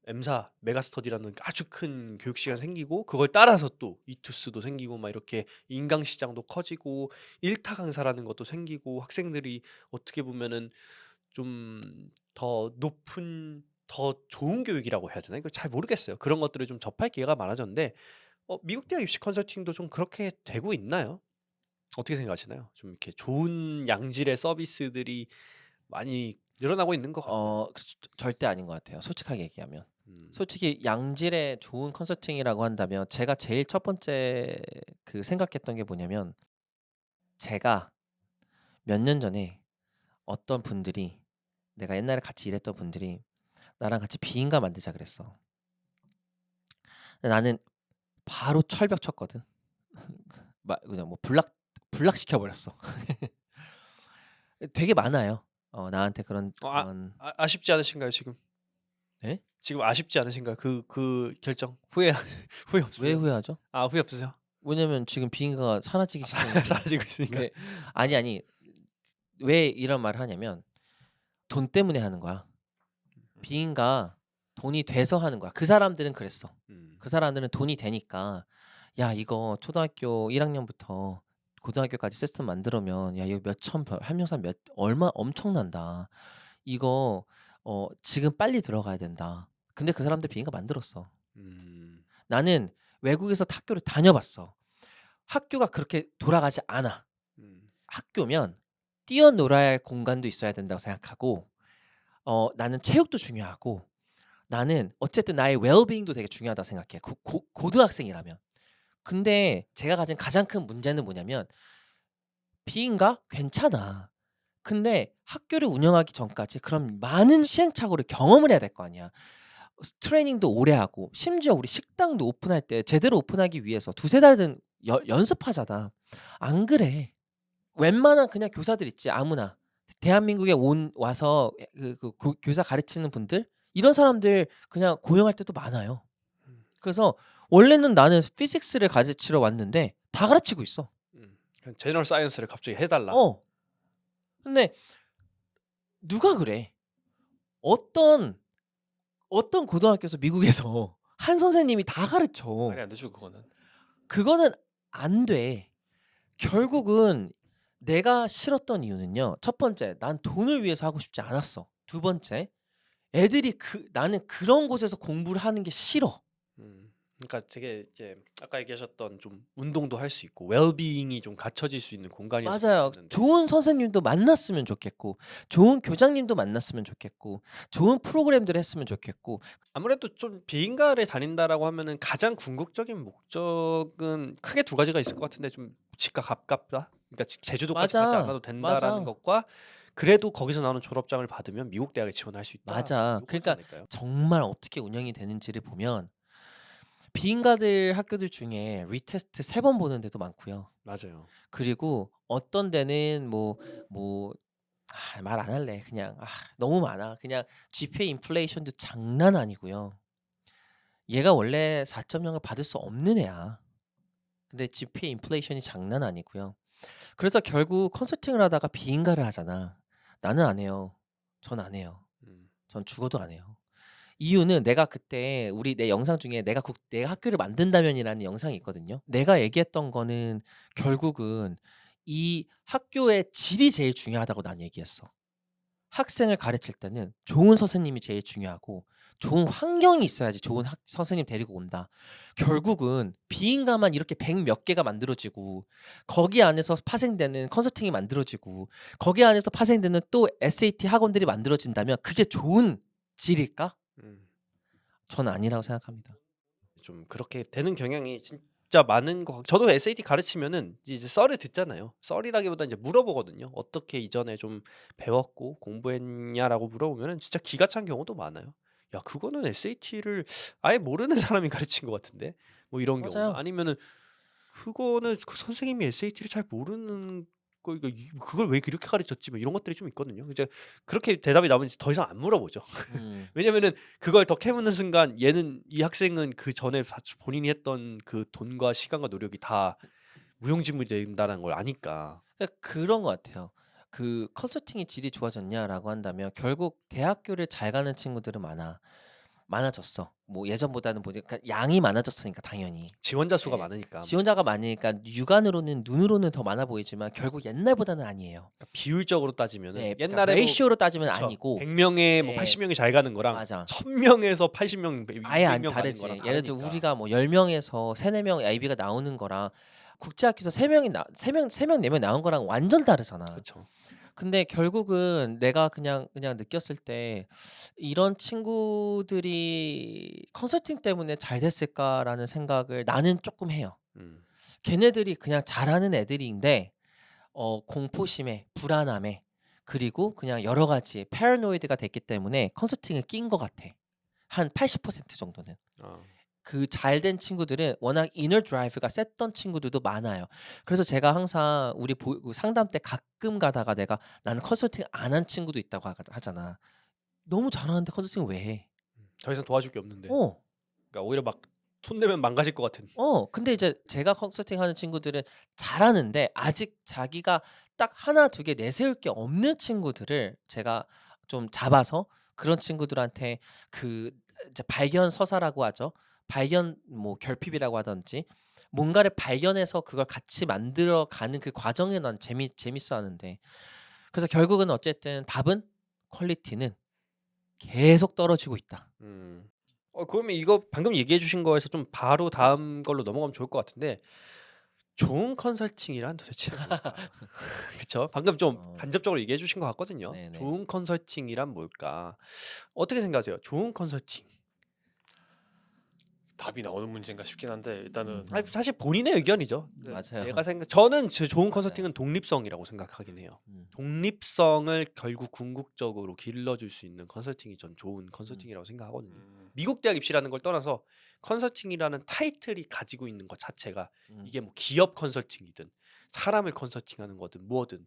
M사 메가스터디라는 아주 큰 교육 시간 생기고 그걸 따라서 또 이투스도 생기고 막 이렇게 인강 시장도 커지고 일타 강사라는 것도 생기고 학생들이 어떻게 보면은 좀 더 높은 더 좋은 교육이라고 해야 되나? 이거 잘 모르겠어요. 그런 것들을 좀 접할 기회가 많아졌는데 미국 대학 입시 컨설팅도 좀 그렇게 되고 있나요? 어떻게 생각하시나요? 좀 이렇게 좋은 양질의 서비스들이 많이 늘어나고 있는 것 같나요? 절대 아닌 것 같아요. 솔직하게 얘기하면. 음. 솔직히 양질의 좋은 컨설팅이라고 한다면 제가 제일 첫 번째 그 생각했던 게 뭐냐면 제가 몇 년 전에 어떤 분들이 내가 옛날에 같이 일했던 분들이 나랑 같이 비인가 만들자 그랬어. 근데 나는 바로 철벽 쳤거든. 그냥 뭐 불락 시켜버렸어. 되게 많아요. 나한테 그런 아쉽지 않으신가요 지금? 네? 지금 아쉽지 않으신가요? 그 결정 후회 왜 없으세요? 후회하죠? 후회 없으세요? 왜냐면 지금 비인가가 사라지기 시작했는데. 사라지고 있으니까. 아니 왜 이런 말을 하냐면 돈 때문에 하는 거야. 비인가 돈이 돼서 하는 거야. 그 사람들은 그랬어. 그 사람들은 돈이 되니까 야 이거 초등학교 1학년부터 고등학교까지 시스템 만들면 야 이거 몇천 한명산 얼마 엄청난다. 이거 지금 빨리 들어가야 된다. 근데 그 사람들 비인가 만들었어. 나는 외국에서 학교를 다녀봤어. 학교가 그렇게 돌아가지 않아. 학교면 뛰어놀아야 할 공간도 있어야 된다고 생각하고 나는 체육도 중요하고 나는 어쨌든 나의 웰빙도 되게 중요하다 생각해. 고등학생이라면. 근데 제가 가진 가장 큰 문제는 뭐냐면 비인가? 괜찮아. 근데 학교를 운영하기 전까지 그럼 많은 시행착오를 경험을 해야 될 거 아니야. 트레이닝도 오래 하고 심지어 우리 식당도 오픈할 때 제대로 오픈하기 위해서 두세 달은 연습하잖아. 안 그래. 웬만한 그냥 교사들 있지 아무나 대한민국에 와서 교사 가르치는 분들 이런 사람들 그냥 고용할 때도 많아요. 음. 그래서 원래는 나는 피직스를 가르치러 왔는데 다 가르치고 있어. 그냥 제너럴 사이언스를 갑자기 해달라. 근데 누가 그래? 어떤 고등학교에서 미국에서 한 선생님이 다 가르쳐. 말이 안 되죠 그거는. 그거는 안 돼. 결국은 내가 싫었던 이유는요. 첫 번째, 난 돈을 위해서 하고 싶지 않았어. 두 번째, 애들이 나는 그런 곳에서 공부를 하는 게 싫어. 그러니까 되게 이제 아까 얘기하셨던 좀 운동도 할 수 있고 웰비잉이 좀 갖춰질 수 있는 공간이었으면 맞아요. 좋겠는데. 좋은 선생님도 만났으면 좋겠고, 좋은 교장님도 만났으면 좋겠고, 좋은 프로그램들 했으면 좋겠고. 아무래도 좀 비인가를 다닌다라고 하면은 가장 궁극적인 목적은 크게 두 가지가 있을 것 같은데 좀 집값 가깝다. 그러니까 제주도까지 가지 맞아. 않아도 된다라는 맞아. 것과 그래도 거기서 나오는 졸업장을 받으면 미국 대학에 지원할 수 있다. 맞아. 요거지 그러니까 않을까요? 정말 어떻게 운영이 되는지를 보면 비인가들 학교들 중에 리테스트 3번 보는 데도 많고요. 맞아요. 그리고 어떤 데는 말 안 할래. 그냥 너무 많아. 그냥 GPA 인플레이션도 장난 아니고요. 얘가 원래 4.0을 받을 수 없는 애야. 근데 GPA 인플레이션이 장난 아니고요. 그래서 결국 컨설팅을 하다가 비인가를 하잖아. 나는 안 해요. 전 안 해요. 전 죽어도 안 해요. 이유는 내가 그때 내 영상 중에 내가 학교를 만든다면이라는 영상이 있거든요. 내가 얘기했던 거는 결국은 이 학교의 질이 제일 중요하다고 난 얘기했어. 학생을 가르칠 때는 좋은 선생님이 제일 중요하고 좋은 환경이 있어야지 좋은 선생님 데리고 온다. 결국은 비인가만 이렇게 100 몇 개가 만들어지고 거기 안에서 파생되는 컨설팅이 만들어지고 거기 안에서 파생되는 또 SAT 학원들이 만들어진다면 그게 좋은 질일까? 음. 저는 아니라고 생각합니다. 좀 그렇게 되는 경향이 진짜 많은 거. 저도 SAT 가르치면은 이제 썰을 듣잖아요. 썰이라기보다 이제 물어보거든요. 어떻게 이전에 좀 배웠고 공부했냐라고 물어보면은 진짜 기가 찬 경우도 많아요. 야, 그거는 SAT를 아예 모르는 사람이 가르친 것 같은데, 뭐 이런 경우나 맞아요. 아니면은 그거는 그 선생님이 SAT를 잘 모르는 거 이거 그걸 왜 그렇게 가르쳤지? 뭐 이런 것들이 좀 있거든요. 이제 그렇게 대답이 나오면 이제 더 이상 안 물어보죠. 음. 왜냐면은 그걸 더 캐묻는 순간 이 학생은 그 전에 본인이 했던 그 돈과 시간과 노력이 다 무용지물이 된다는 걸 아니까. 그러니까 그런 것 같아요. 그 컨설팅의 질이 좋아졌냐라고 한다면 결국 대학교를 잘 가는 친구들은 많아졌어. 뭐 예전보다는 보니까 양이 많아졌으니까 당연히. 지원자 수가 네. 많으니까. 지원자가 많으니까 육안으로는 눈으로는 더 많아 보이지만 결국 옛날보다는 아니에요. 그러니까 비율적으로 따지면은 네, 그러니까 옛날에 뭐 레이시오로 따지면 그쵸. 아니고 100명에 뭐 네. 80명이 잘 가는 거랑 맞아. 1000명에서 80명, 아예 200명 가는 다르지. 거랑 예를 들어 다르니까. 우리가 뭐 10명에서 3-4명 AB가 나오는 거랑 국제학교에서 3명 4명 나온 거랑 완전 다르잖아. 그렇죠. 근데 결국은 내가 그냥 느꼈을 때 '이런 친구들이 컨설팅 때문에 잘 됐을까?'라는 생각을 나는 조금 해요. 음. 걔네들이 그냥 잘하는 애들인데 공포심에 불안함에 그리고 그냥 여러 가지 패러노이드가 됐기 때문에 컨설팅을 낀 것 같아. 한 80% 정도는. 어. 그 잘된 친구들은 워낙 이너 드라이브가 셌던 친구들도 많아요. 그래서 제가 항상 우리 그 상담 때 가끔 가다가 내가 "나는 컨설팅 안 한 친구도 있다."고 하잖아. "너무 잘하는데 컨설팅 왜 해?" 더 이상 도와줄 게 없는데. 어. 그러니까 오히려 막 손 대면 망가질 것 같은. 근데 이제 제가 컨설팅 하는 친구들은 잘하는데 아직 자기가 딱 1, 2개 내세울 게 없는 친구들을 제가 좀 잡아서 그런 친구들한테 그 이제 발견 서사라고 하죠. 발견 뭐 결핍이라고 하든지 뭔가를 발견해서 그걸 같이 만들어 가는 그 과정에 난 재밌어 하는데 그래서 결국은 어쨌든 답은 퀄리티는 계속 떨어지고 있다. 그러면 이거 방금 얘기해 주신 거에서 좀 바로 다음 걸로 넘어가면 좋을 것 같은데 좋은 컨설팅이란 도대체 뭘까? 그쵸? 방금 좀 어. 간접적으로 얘기해 주신 것 같거든요. 네네. 좋은 컨설팅이란 뭘까? 어떻게 생각하세요? 좋은 컨설팅. 답이 나오는 문제인가 싶긴 한데 일단은 아니, 사실 본인의 의견이죠. 네. 맞아요. 저는 제 좋은 맞아요. 컨설팅은 독립성이라고 생각하긴 해요. 음. 독립성을 결국 궁극적으로 길러줄 수 있는 컨설팅이 전 좋은 컨설팅이라고 생각하거든요. 미국 대학 입시라는 걸 떠나서 컨설팅이라는 타이틀이 가지고 있는 것 자체가 이게 뭐 기업 컨설팅이든 사람을 컨설팅하는 거든 뭐든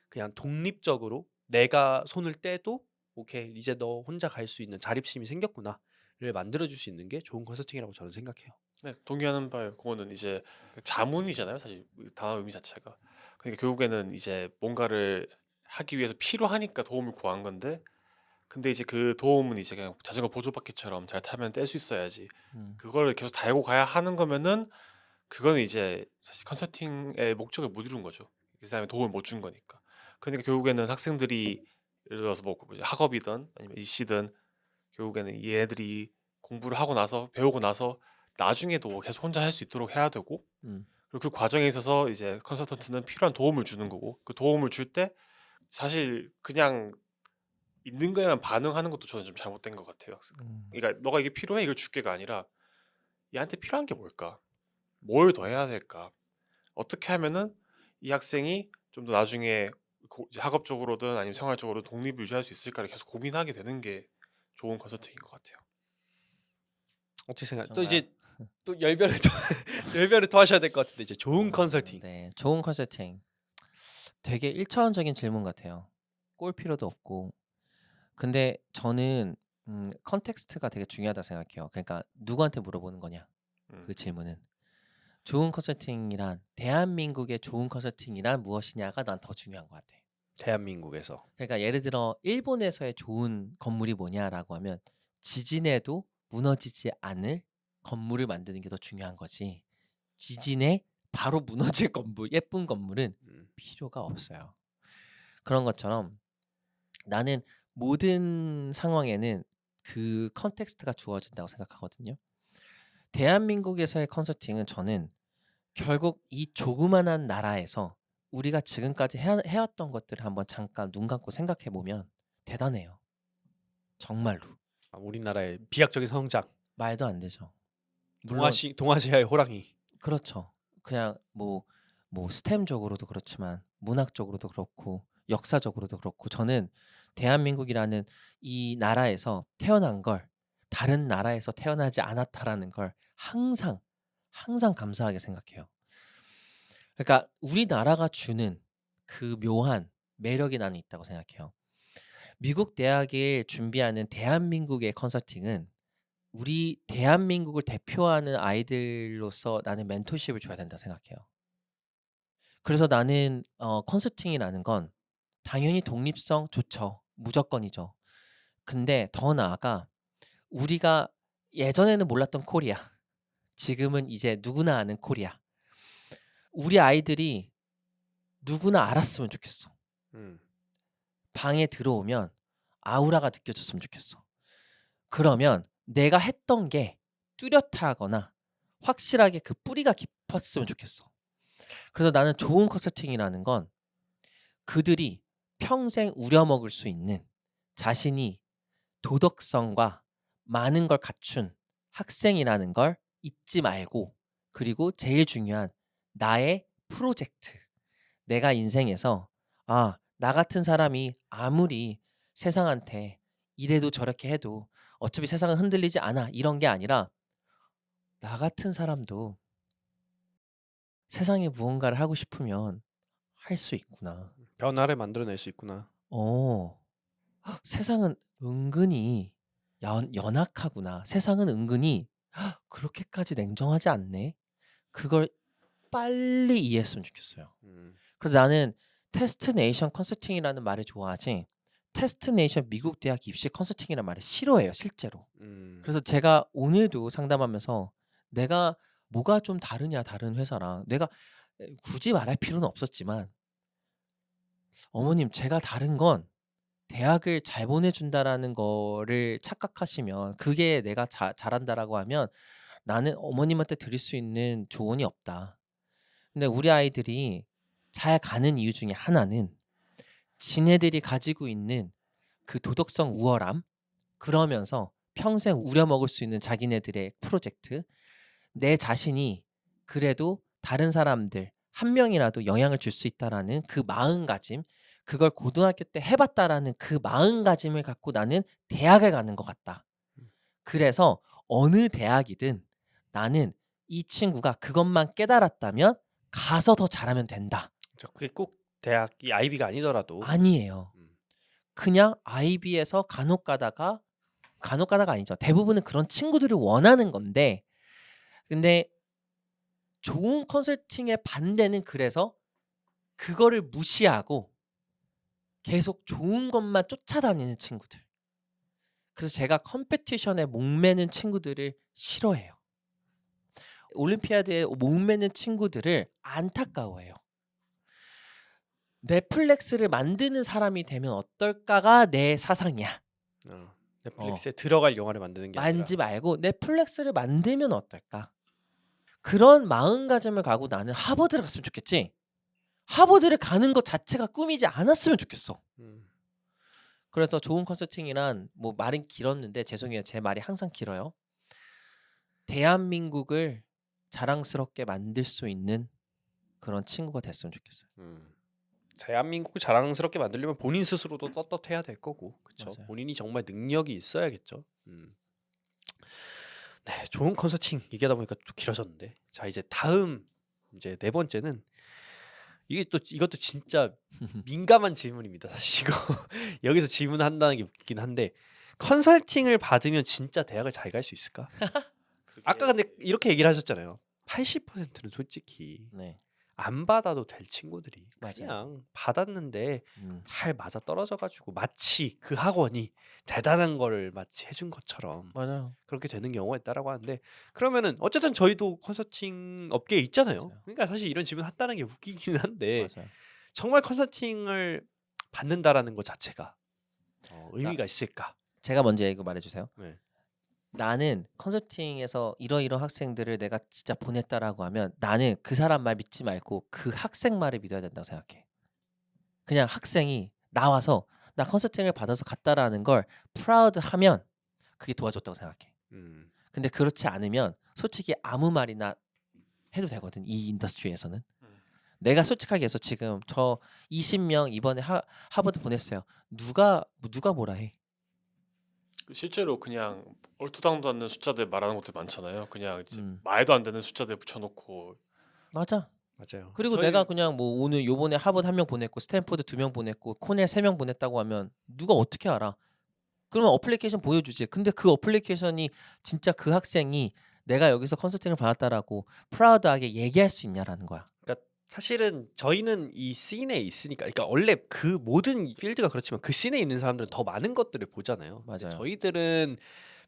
그냥 독립적으로 내가 손을 떼도 오케이 이제 너 혼자 갈 수 있는 자립심이 생겼구나를 만들어줄 수 있는 게 좋은 컨설팅이라고 저는 생각해요. 네, 동의하는 바예요. 그거는 이제 그 자문이잖아요, 사실 그 단어 의미 자체가. 그러니까 결국에는 이제 뭔가를 하기 위해서 필요하니까 도움을 구한 건데, 근데 이제 그 도움은 이제 그냥 자전거 보조바퀴처럼 잘 타면 뗄 수 있어야지. 음. 그걸 계속 달고 가야 하는 거면은 그거는 이제 사실 컨설팅의 목적을 못 이룬 거죠. 그 사람이 도움을 못 준 거니까. 그러니까 결국에는 학생들이 예를 들어서 뭐 이제 학업이든 아니면 입시든 결국에는 얘네들이 공부를 하고 나서 배우고 나서 나중에도 계속 혼자 할 수 있도록 해야 되고, 음. 그리고 그 과정에 있어서 이제 컨설턴트는 필요한 도움을 주는 거고, 그 도움을 줄 때 사실 그냥 있는 거에만 반응하는 것도 저는 좀 잘못된 것 같아요. 학생. 음. 그러니까 너가 이게 필요해 이걸 줄게가 아니라 얘한테 필요한 게 뭘까? 뭘 더 해야 될까? 어떻게 하면은 이 학생이 좀 더 나중에 이제 학업적으로든 아니면 생활적으로 독립을 유지할 수 있을까를 계속 고민하게 되는 게 좋은 컨설팅인 것 같아요. 어떻게 생각? 또 정말 이제 또 열변을 더 열변을 더 하셔야 될 것 같은데 이제 좋은 컨설팅. 네, 좋은 컨설팅. 되게 1차원적인 질문 같아요. 꼴 필요도 없고. 근데 저는 컨텍스트가 되게 중요하다 생각해요. 그러니까 누구한테 물어보는 거냐? 음. 그 질문은. 좋은 컨설팅이란 대한민국의 좋은 컨설팅이란 무엇이냐가 난 더 중요한 것 같아. 대한민국에서. 그러니까 예를 들어 일본에서의 좋은 건물이 뭐냐라고 하면 지진에도 무너지지 않을 건물을 만드는 게 더 중요한 거지. 지진에 바로 무너질 건물, 예쁜 건물은 음. 필요가 없어요. 그런 것처럼 나는 모든 상황에는 그 컨텍스트가 주어진다고 생각하거든요. 대한민국에서의 컨설팅은 저는 결국 이 조그만한 나라에서 우리가 지금까지 해왔던 것들을 한번 잠깐 눈 감고 생각해 보면 대단해요. 정말로. 우리나라의 비약적인 성장. 말도 안 되죠. 물론 동아시아의 호랑이. 그렇죠. 그냥 뭐 스템적으로도 그렇지만 문학적으로도 그렇고 역사적으로도 그렇고 저는 대한민국이라는 이 나라에서 태어난 걸 다른 나라에서 태어나지 않았다라는 걸 항상 감사하게 생각해요. 그러니까 우리나라가 주는 그 묘한 매력이 나는 있다고 생각해요. 미국 대학을 준비하는 대한민국의 컨설팅은 우리 대한민국을 대표하는 아이들로서 나는 멘토십을 줘야 된다 생각해요. 그래서 나는 컨설팅이라는 건 당연히 독립성 좋죠. 무조건이죠. 근데 더 나아가 우리가 예전에는 몰랐던 코리아, 지금은 이제 누구나 아는 코리아. 우리 아이들이 누구나 알았으면 좋겠어. 음. 방에 들어오면 아우라가 느껴졌으면 좋겠어. 그러면 내가 했던 게 뚜렷하거나 확실하게 그 뿌리가 깊었으면 좋겠어. 그래서 나는 좋은 컨설팅이라는 건 그들이 평생 우려먹을 수 있는 자신이 도덕성과 많은 걸 갖춘 학생이라는 걸 잊지 말고, 그리고 제일 중요한 나의 프로젝트. 내가 인생에서 나 같은 사람이 아무리 세상한테 이래도 저렇게 해도 어차피 세상은 흔들리지 않아, 이런 게 아니라 나 같은 사람도 세상에 무언가를 하고 싶으면 할 수 있구나. 변화를 만들어낼 수 있구나. 세상은 은근히 연약하구나. 세상은 은근히 그렇게까지 냉정하지 않네. 그걸 빨리 이해했으면 좋겠어요. 음. 그래서 나는 테스트 네이션 컨설팅이라는 말을 좋아하지 테스트 네이션 미국 대학 입시 컨설팅이라는 말을 싫어해요, 실제로. 음. 그래서 제가 오늘도 상담하면서 내가 뭐가 좀 다르냐, 다른 회사랑. 내가 굳이 말할 필요는 없었지만 어머님, 제가 다른 건 대학을 잘 보내준다라는 거를 착각하시면, 그게 내가 잘한다라고 하면 나는 어머님한테 드릴 수 있는 조언이 없다. 근데 우리 아이들이 잘 가는 이유 중에 하나는 지네들이 가지고 있는 그 도덕성 우월함, 그러면서 평생 우려먹을 수 있는 자기네들의 프로젝트, 내 자신이 그래도 다른 사람들 한 명이라도 영향을 줄 수 있다라는 그 마음가짐, 그걸 고등학교 때 해봤다라는 그 마음가짐을 갖고 나는 대학을 가는 것 같다. 그래서 어느 대학이든 나는 이 친구가 그것만 깨달았다면 가서 더 잘하면 된다. 그게 꼭 대학이 아이비가 아니더라도. 아니에요. 음. 그냥 IB에서 간혹 가다가 아니죠. 대부분은 그런 친구들을 원하는 건데 근데 좋은 컨설팅의 반대는 그래서 그거를 무시하고 계속 좋은 것만 쫓아다니는 친구들. 그래서 제가 컴페티션에 목매는 친구들을 싫어해요. 올림피아드에 목매는 친구들을 안타까워해요. 넷플릭스를 만드는 사람이 되면 어떨까가 내 사상이야. 넷플릭스에 들어갈 영화를 만드는 게 아니라 만지 말고 넷플릭스를 만들면 어떨까? 그런 마음가짐을 가고 나는 하버드를 갔으면 좋겠지. 하버드를 가는 것 자체가 꿈이지 않았으면 좋겠어. 음, 그래서 좋은 컨설팅이란 뭐 말은 길었는데 죄송해요. 제 말이 항상 길어요. 대한민국을 자랑스럽게 만들 수 있는 그런 친구가 됐으면 좋겠어요. 대한민국을 자랑스럽게 만들려면 본인 스스로도 떳떳해야 될 거고, 그렇죠. 맞아요. 본인이 정말 능력이 있어야겠죠. 네, 좋은 컨설팅 얘기하다 보니까 좀 길어졌는데, 자 이제 다음 이제 네 번째는 이것도 진짜 민감한 질문입니다. 사실 이거 여기서 질문한다는 게 웃기긴 한데 컨설팅을 받으면 진짜 대학을 잘 갈 수 있을까? 아까 근데 이렇게 얘기를 하셨잖아요. 80%는 솔직히 네. 안 받아도 될 친구들이 맞아요. 그냥 받았는데 음. 잘 맞아 떨어져가지고 마치 그 학원이 대단한 거를 마치 해준 것처럼 맞아요. 그렇게 되는 경우가 있다라고 하는데 그러면은 어쨌든 저희도 컨설팅 업계에 있잖아요. 맞아요. 그러니까 사실 이런 질문 한다는 게 웃기긴 한데 맞아요. 정말 컨설팅을 받는다라는 것 자체가 의미가 있을까? 제가 먼저 이거 말해주세요. 네. 나는 컨설팅에서 이러이러한 학생들을 내가 진짜 보냈다라고 하면 나는 그 사람 말 믿지 말고 그 학생 말을 믿어야 된다고 생각해. 그냥 학생이 나와서 나 컨설팅을 받아서 갔다라는 걸 프라우드하면 그게 도와줬다고 생각해. 음, 근데 그렇지 않으면 솔직히 아무 말이나 해도 되거든. 이 인더스트리에서는. 내가 솔직하게 해서 지금 저 20명 이번에 하버드 보냈어요. 누가 뭐라 해? 실제로 그냥 얼토당도 않는 숫자들 말하는 것도 많잖아요. 그냥 이제 음. 말도 안 되는 숫자들 붙여놓고 맞아. 맞아요. 그리고 내가 그냥 뭐 오늘 요번에 하버드 1명 보냈고 스탠포드 2명 보냈고 코넬 3명 보냈다고 하면 누가 어떻게 알아? 그러면 어플리케이션 보여주지. 근데 그 어플리케이션이 진짜 그 학생이 내가 여기서 컨설팅을 받았다라고 프라우드하게 얘기할 수 있냐라는 거야. 그러니까 사실은 저희는 이 씬에 있으니까, 그러니까 원래 그 모든 필드가 그렇지만 그 씬에 있는 사람들은 더 많은 것들을 보잖아요. 근데 맞아요. 저희들은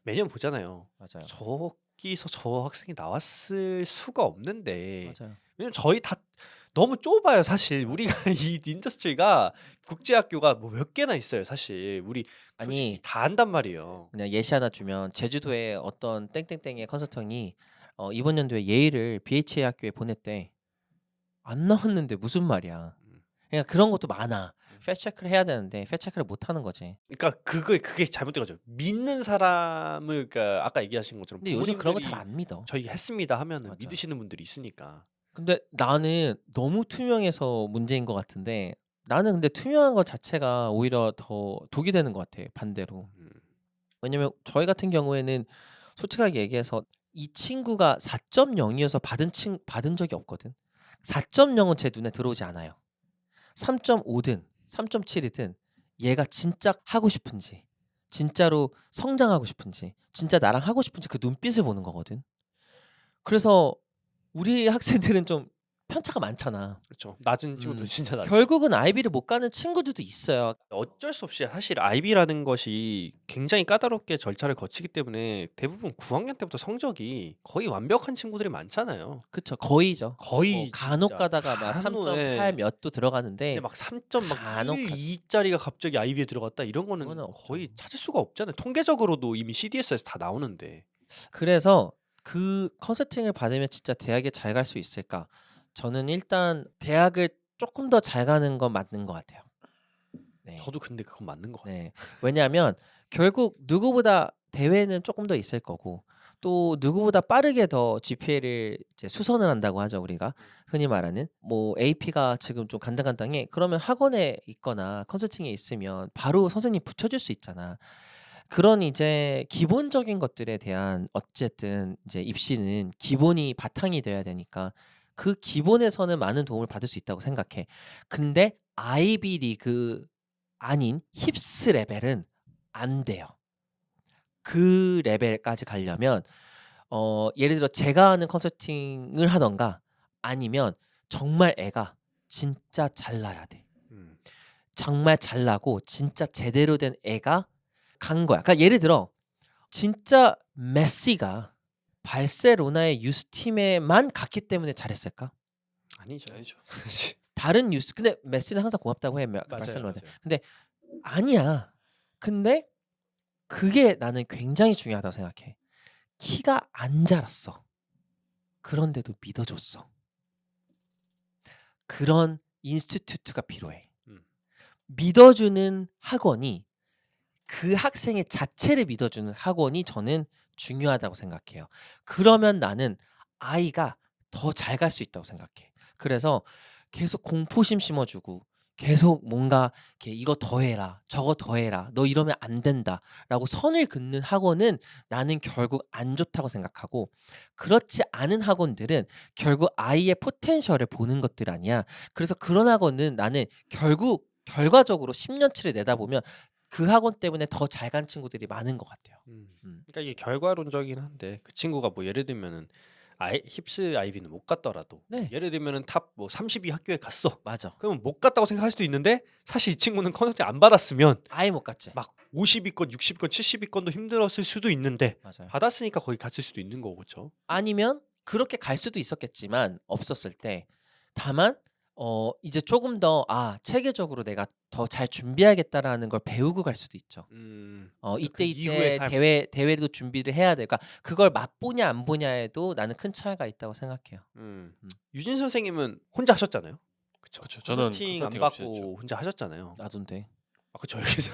매년 보잖아요. 맞아요. 저기서 저 학생이 나왔을 수가 없는데 맞아요. 왜냐면 저희 다 너무 좁아요. 사실 우리가 이 인더스트리가 국제학교가 뭐 몇 개나 있어요. 사실 우리 솔직히 아니 다 안단 말이에요. 그냥 예시 하나 주면 제주도에 어떤 땡땡땡의 컨설팅이 이번 연도에 예일을 BHA 학교에 보냈대. 안 나왔는데 무슨 말이야. 그러니까 그런 것도 많아. 팩체크를 해야 되는데 팩체크를 못 하는 거지. 그러니까 그게 잘못된 거죠. 믿는 사람을, 그러니까 아까 얘기하신 것처럼 근데 요즘 그런 거 잘 부모님들이 안 믿어. 저희 했습니다 하면은 맞아. 믿으시는 분들이 있으니까. 근데 나는 너무 투명해서 문제인 것 같은데 나는 근데 투명한 것 자체가 오히려 더 독이 되는 것 같아. 반대로. 음, 왜냐면 저희 같은 경우에는 솔직하게 얘기해서 이 친구가 4.0이어서 받은 적이 없거든. 4.0은 제 눈에 들어오지 않아요. 3.5든 3.7이든 얘가 진짜 하고 싶은지 진짜로 성장하고 싶은지 진짜 나랑 하고 싶은지 그 눈빛을 보는 거거든. 그래서 우리 학생들은 좀 편차가 많잖아. 그렇죠. 낮은 친구들 음, 진짜 낮죠. 결국은 아이비를 못 가는 친구들도 있어요. 어쩔 수 없이 사실 IB라는 것이 굉장히 까다롭게 절차를 거치기 때문에 대부분 9학년 때부터 성적이 거의 완벽한 친구들이 많잖아요. 그쵸, 거의죠. 거의 간혹 진짜 가다가 막 간혹, 3.8 몇도 들어가는데 근데 막 3점 막 간혹 1, 가- 2짜리가 갑자기 IB에 들어갔다 이런 거는 그거는 없죠. 거의 찾을 수가 없잖아요. 통계적으로도 이미 CDS에서 다 나오는데. 그래서 그 컨설팅을 받으면 진짜 대학에 잘 갈 수 있을까? 저는 일단 대학을 조금 더 잘 가는 건 맞는 것 같아요. 네. 저도 근데 그건 맞는 것 같아요. 네. 왜냐하면 결국 누구보다 대회는 조금 더 있을 거고 또 누구보다 빠르게 더 GPA를 이제 수선을 한다고 하죠 우리가 흔히 말하는 뭐 AP가 지금 좀 간당간당해 그러면 학원에 있거나 컨설팅에 있으면 바로 선생님 붙여줄 수 있잖아. 그런 이제 기본적인 것들에 대한 어쨌든 이제 입시는 기본이 바탕이 돼야 되니까 그 기본에서는 많은 도움을 받을 수 있다고 생각해. 근데 아이비 리그 아닌 힙스 레벨은 안 돼요. 그 레벨까지 가려면 예를 들어 제가 하는 컨설팅을 하던가 아니면 정말 애가 진짜 잘나야 돼. 음. 정말 잘나고 진짜 제대로 된 애가 간 거야. 그러니까 예를 들어 진짜 메시가 바르셀로나의 유스 팀에만 갔기 때문에 잘했을까? 아니죠. 아니죠. 다른 유스 근데 메시는 항상 고맙다고 해 맞아요, 바르셀로나한테. 맞아요. 근데 아니야. 근데 그게 나는 굉장히 중요하다고 생각해. 키가 안 자랐어. 그런데도 믿어줬어. 그런 인스티튜트가 필요해. 음. 믿어주는 학원이 그 학생의 자체를 믿어주는 학원이 저는 중요하다고 생각해요. 그러면 나는 아이가 더 잘 갈 수 있다고 생각해. 그래서 계속 공포심 심어주고 계속 뭔가 이렇게 이거 더 해라, 저거 더 해라, 너 이러면 안 된다라고 선을 긋는 학원은 나는 결국 안 좋다고 생각하고 그렇지 않은 학원들은 결국 아이의 포텐셜을 보는 것들 아니야. 그래서 그런 학원은 나는 결국 결과적으로 10년치를 내다보면 그 학원 때문에 더 잘 간 친구들이 많은 것 같아요. 그러니까 이게 결과론적이긴 한데 그 친구가 뭐 예를 들면은 힙스 아이비는 못 갔더라도 네. 예를 들면은 탑 뭐 30위 학교에 갔어. 맞아. 그러면 못 갔다고 생각할 수도 있는데 사실 이 친구는 컨설팅 안 받았으면 아예 못 갔지. 막 50위권, 60위권, 70위권도 힘들었을 수도 있는데 맞아요. 받았으니까 거기 갔을 수도 있는 거고 그렇죠. 아니면 그렇게 갈 수도 있었겠지만 없었을 때 다만 이제 조금 더 체계적으로 내가 더 잘 준비해야겠다라는 걸 배우고 갈 수도 있죠. 그 이후의 이때 삶. 대회도 준비를 해야 될까? 그걸 맛보냐 안 보냐에도 나는 큰 차이가 있다고 생각해요. 유진 선생님은 혼자 하셨잖아요. 그쵸. 그쵸. 저는 컨설팅 안 컨설팅 없이 받고 했죠. 혼자 하셨잖아요. 나도인데. 그쵸 여기서.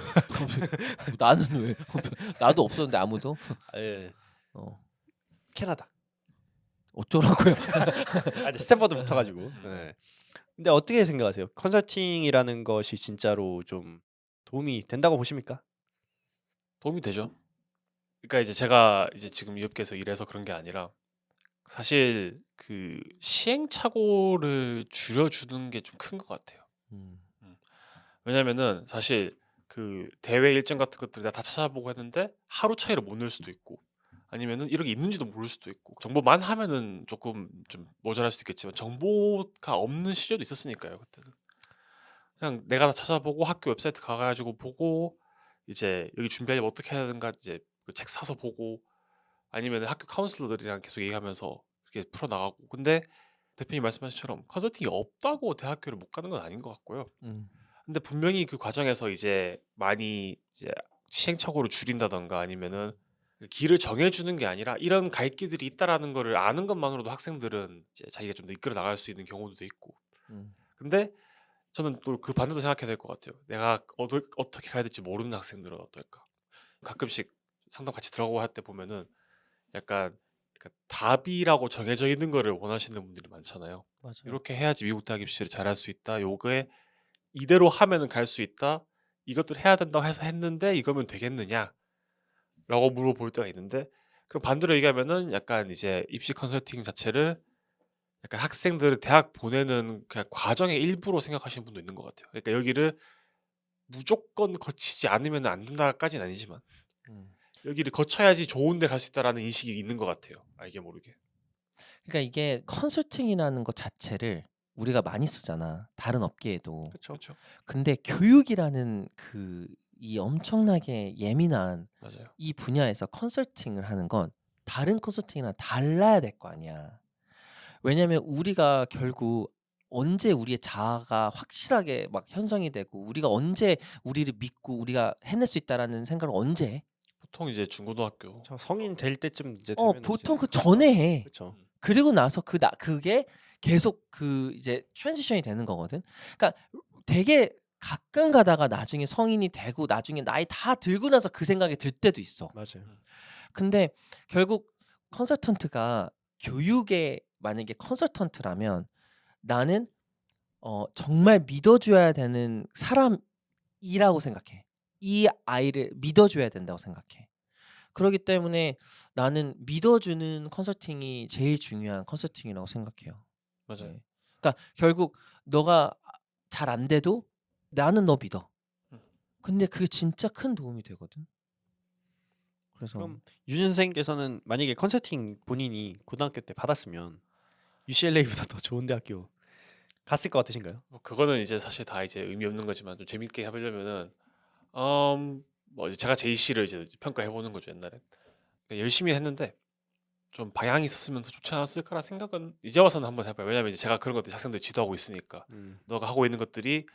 나는 왜? 나도 없었는데 아무도. 예. 어. 캐나다. 어쩌라고요? 아니 스탠퍼드 붙어가지고. 네. 근데 어떻게 생각하세요? 컨설팅이라는 것이 진짜로 좀 도움이 된다고 보십니까? 도움이 되죠. 그러니까 이제 제가 이제 지금 이 업계에서 일해서 그런 게 아니라 사실 그 시행착오를 줄여주는 게 좀 큰 것 같아요. 음. 왜냐면은 사실 그 대회 일정 같은 것들 내가 다 찾아보고 했는데 하루 차이로 못 낼 수도 있고 아니면은 이런 게 있는지도 모를 수도 있고 정보만 하면은 조금 좀 모자랄 수도 있겠지만 정보가 없는 시절도 있었으니까요 그때는 그냥 내가 다 찾아보고 학교 웹사이트 가가지고 보고 이제 여기 준비하려면 어떻게 해야 되는가 이제 그 책 사서 보고 아니면 학교 카운슬러들이랑 계속 얘기하면서 그렇게 풀어나가고 근데 대표님 말씀하신 것처럼 컨설팅이 없다고 대학교를 못 가는 건 아닌 것 같고요. 음. 근데 분명히 그 과정에서 이제 많이 이제 시행착오를 줄인다던가 아니면은 그 길을 정해주는 게 아니라 이런 갈 길들이 있다라는 거를 아는 것만으로도 학생들은 이제 자기가 좀 더 이끌어 나갈 수 있는 경우도 있고. 음. 근데 저는 또 그 반대도 생각해야 될 것 같아요. 내가 어떻게 가야 될지 모르는 학생들은 어떨까? 가끔씩 상담 같이 들어가고 할 때 보면은 약간 답이라고 정해져 있는 거를 원하시는 분들이 많잖아요. 맞아요. 이렇게 해야지 미국 대학 입시를 잘할 수 있다. 요게 이대로 하면은 갈 수 있다. 이것들 해야 된다고 해서 했는데 이거면 되겠느냐? 라고 물어볼 때가 있는데 그럼 반대로 얘기하면은 약간 이제 입시 컨설팅 자체를 약간 학생들을 대학 보내는 그냥 과정의 일부로 생각하시는 분도 있는 것 같아요. 그러니까 여기를 무조건 거치지 않으면 안 된다까지는 아니지만 음. 여기를 거쳐야지 좋은 데 갈 수 있다라는 인식이 있는 것 같아요. 알게 모르게. 그러니까 이게 컨설팅이라는 것 자체를 우리가 많이 쓰잖아. 다른 업계에도. 그렇죠. 그렇죠. 근데 교육이라는 이 엄청나게 예민한 맞아요. 이 분야에서 컨설팅을 하는 건 다른 컨설팅이랑 달라야 될 거 아니야. 왜냐면 우리가 결국 언제 우리의 자아가 확실하게 막 형성이 되고 우리가 언제 우리를 믿고 우리가 해낼 수 있다라는 생각을 언제 해? 보통 이제 중고등학교. 성인 될 때쯤 이제 되면 보통 그 전에 해. 그렇죠. 그리고 나서 그게 계속 이제 트랜지션이 되는 거거든. 그러니까 되게 가끔 가다가 나중에 성인이 되고 나중에 나이 다 들고 나서 그 생각이 들 때도 있어. 맞아요. 근데 결국 컨설턴트가 교육에 만약에 컨설턴트라면 나는 정말 믿어줘야 되는 사람이라고 생각해. 이 아이를 믿어줘야 된다고 생각해. 그렇기 때문에 나는 믿어주는 컨설팅이 제일 중요한 컨설팅이라고 생각해요. 맞아요. 네. 그러니까 결국 너가 잘 안 돼도 나는 너 믿어. 근데 그게 진짜 큰 도움이 되거든. 그래서 그럼 유진 선생님께서는 만약에 컨설팅 본인이 고등학교 때 받았으면 UCLA보다 더 좋은 대학교 갔을 것 같으신가요? 뭐 그거는 이제 사실 다 이제 의미 없는 거지만 좀 재밌게 해보려면은 뭐 이제 제가 JC를 이제 평가해 보는 거죠 옛날에. 그러니까 열심히 했는데 좀 방향이 있었으면 더 좋지 않았을까라는 생각은 이제 와서는 한번 해봐요. 왜냐면 이제 제가 그런 것들 학생들 지도하고 있으니까 너가 하고 있는 것들이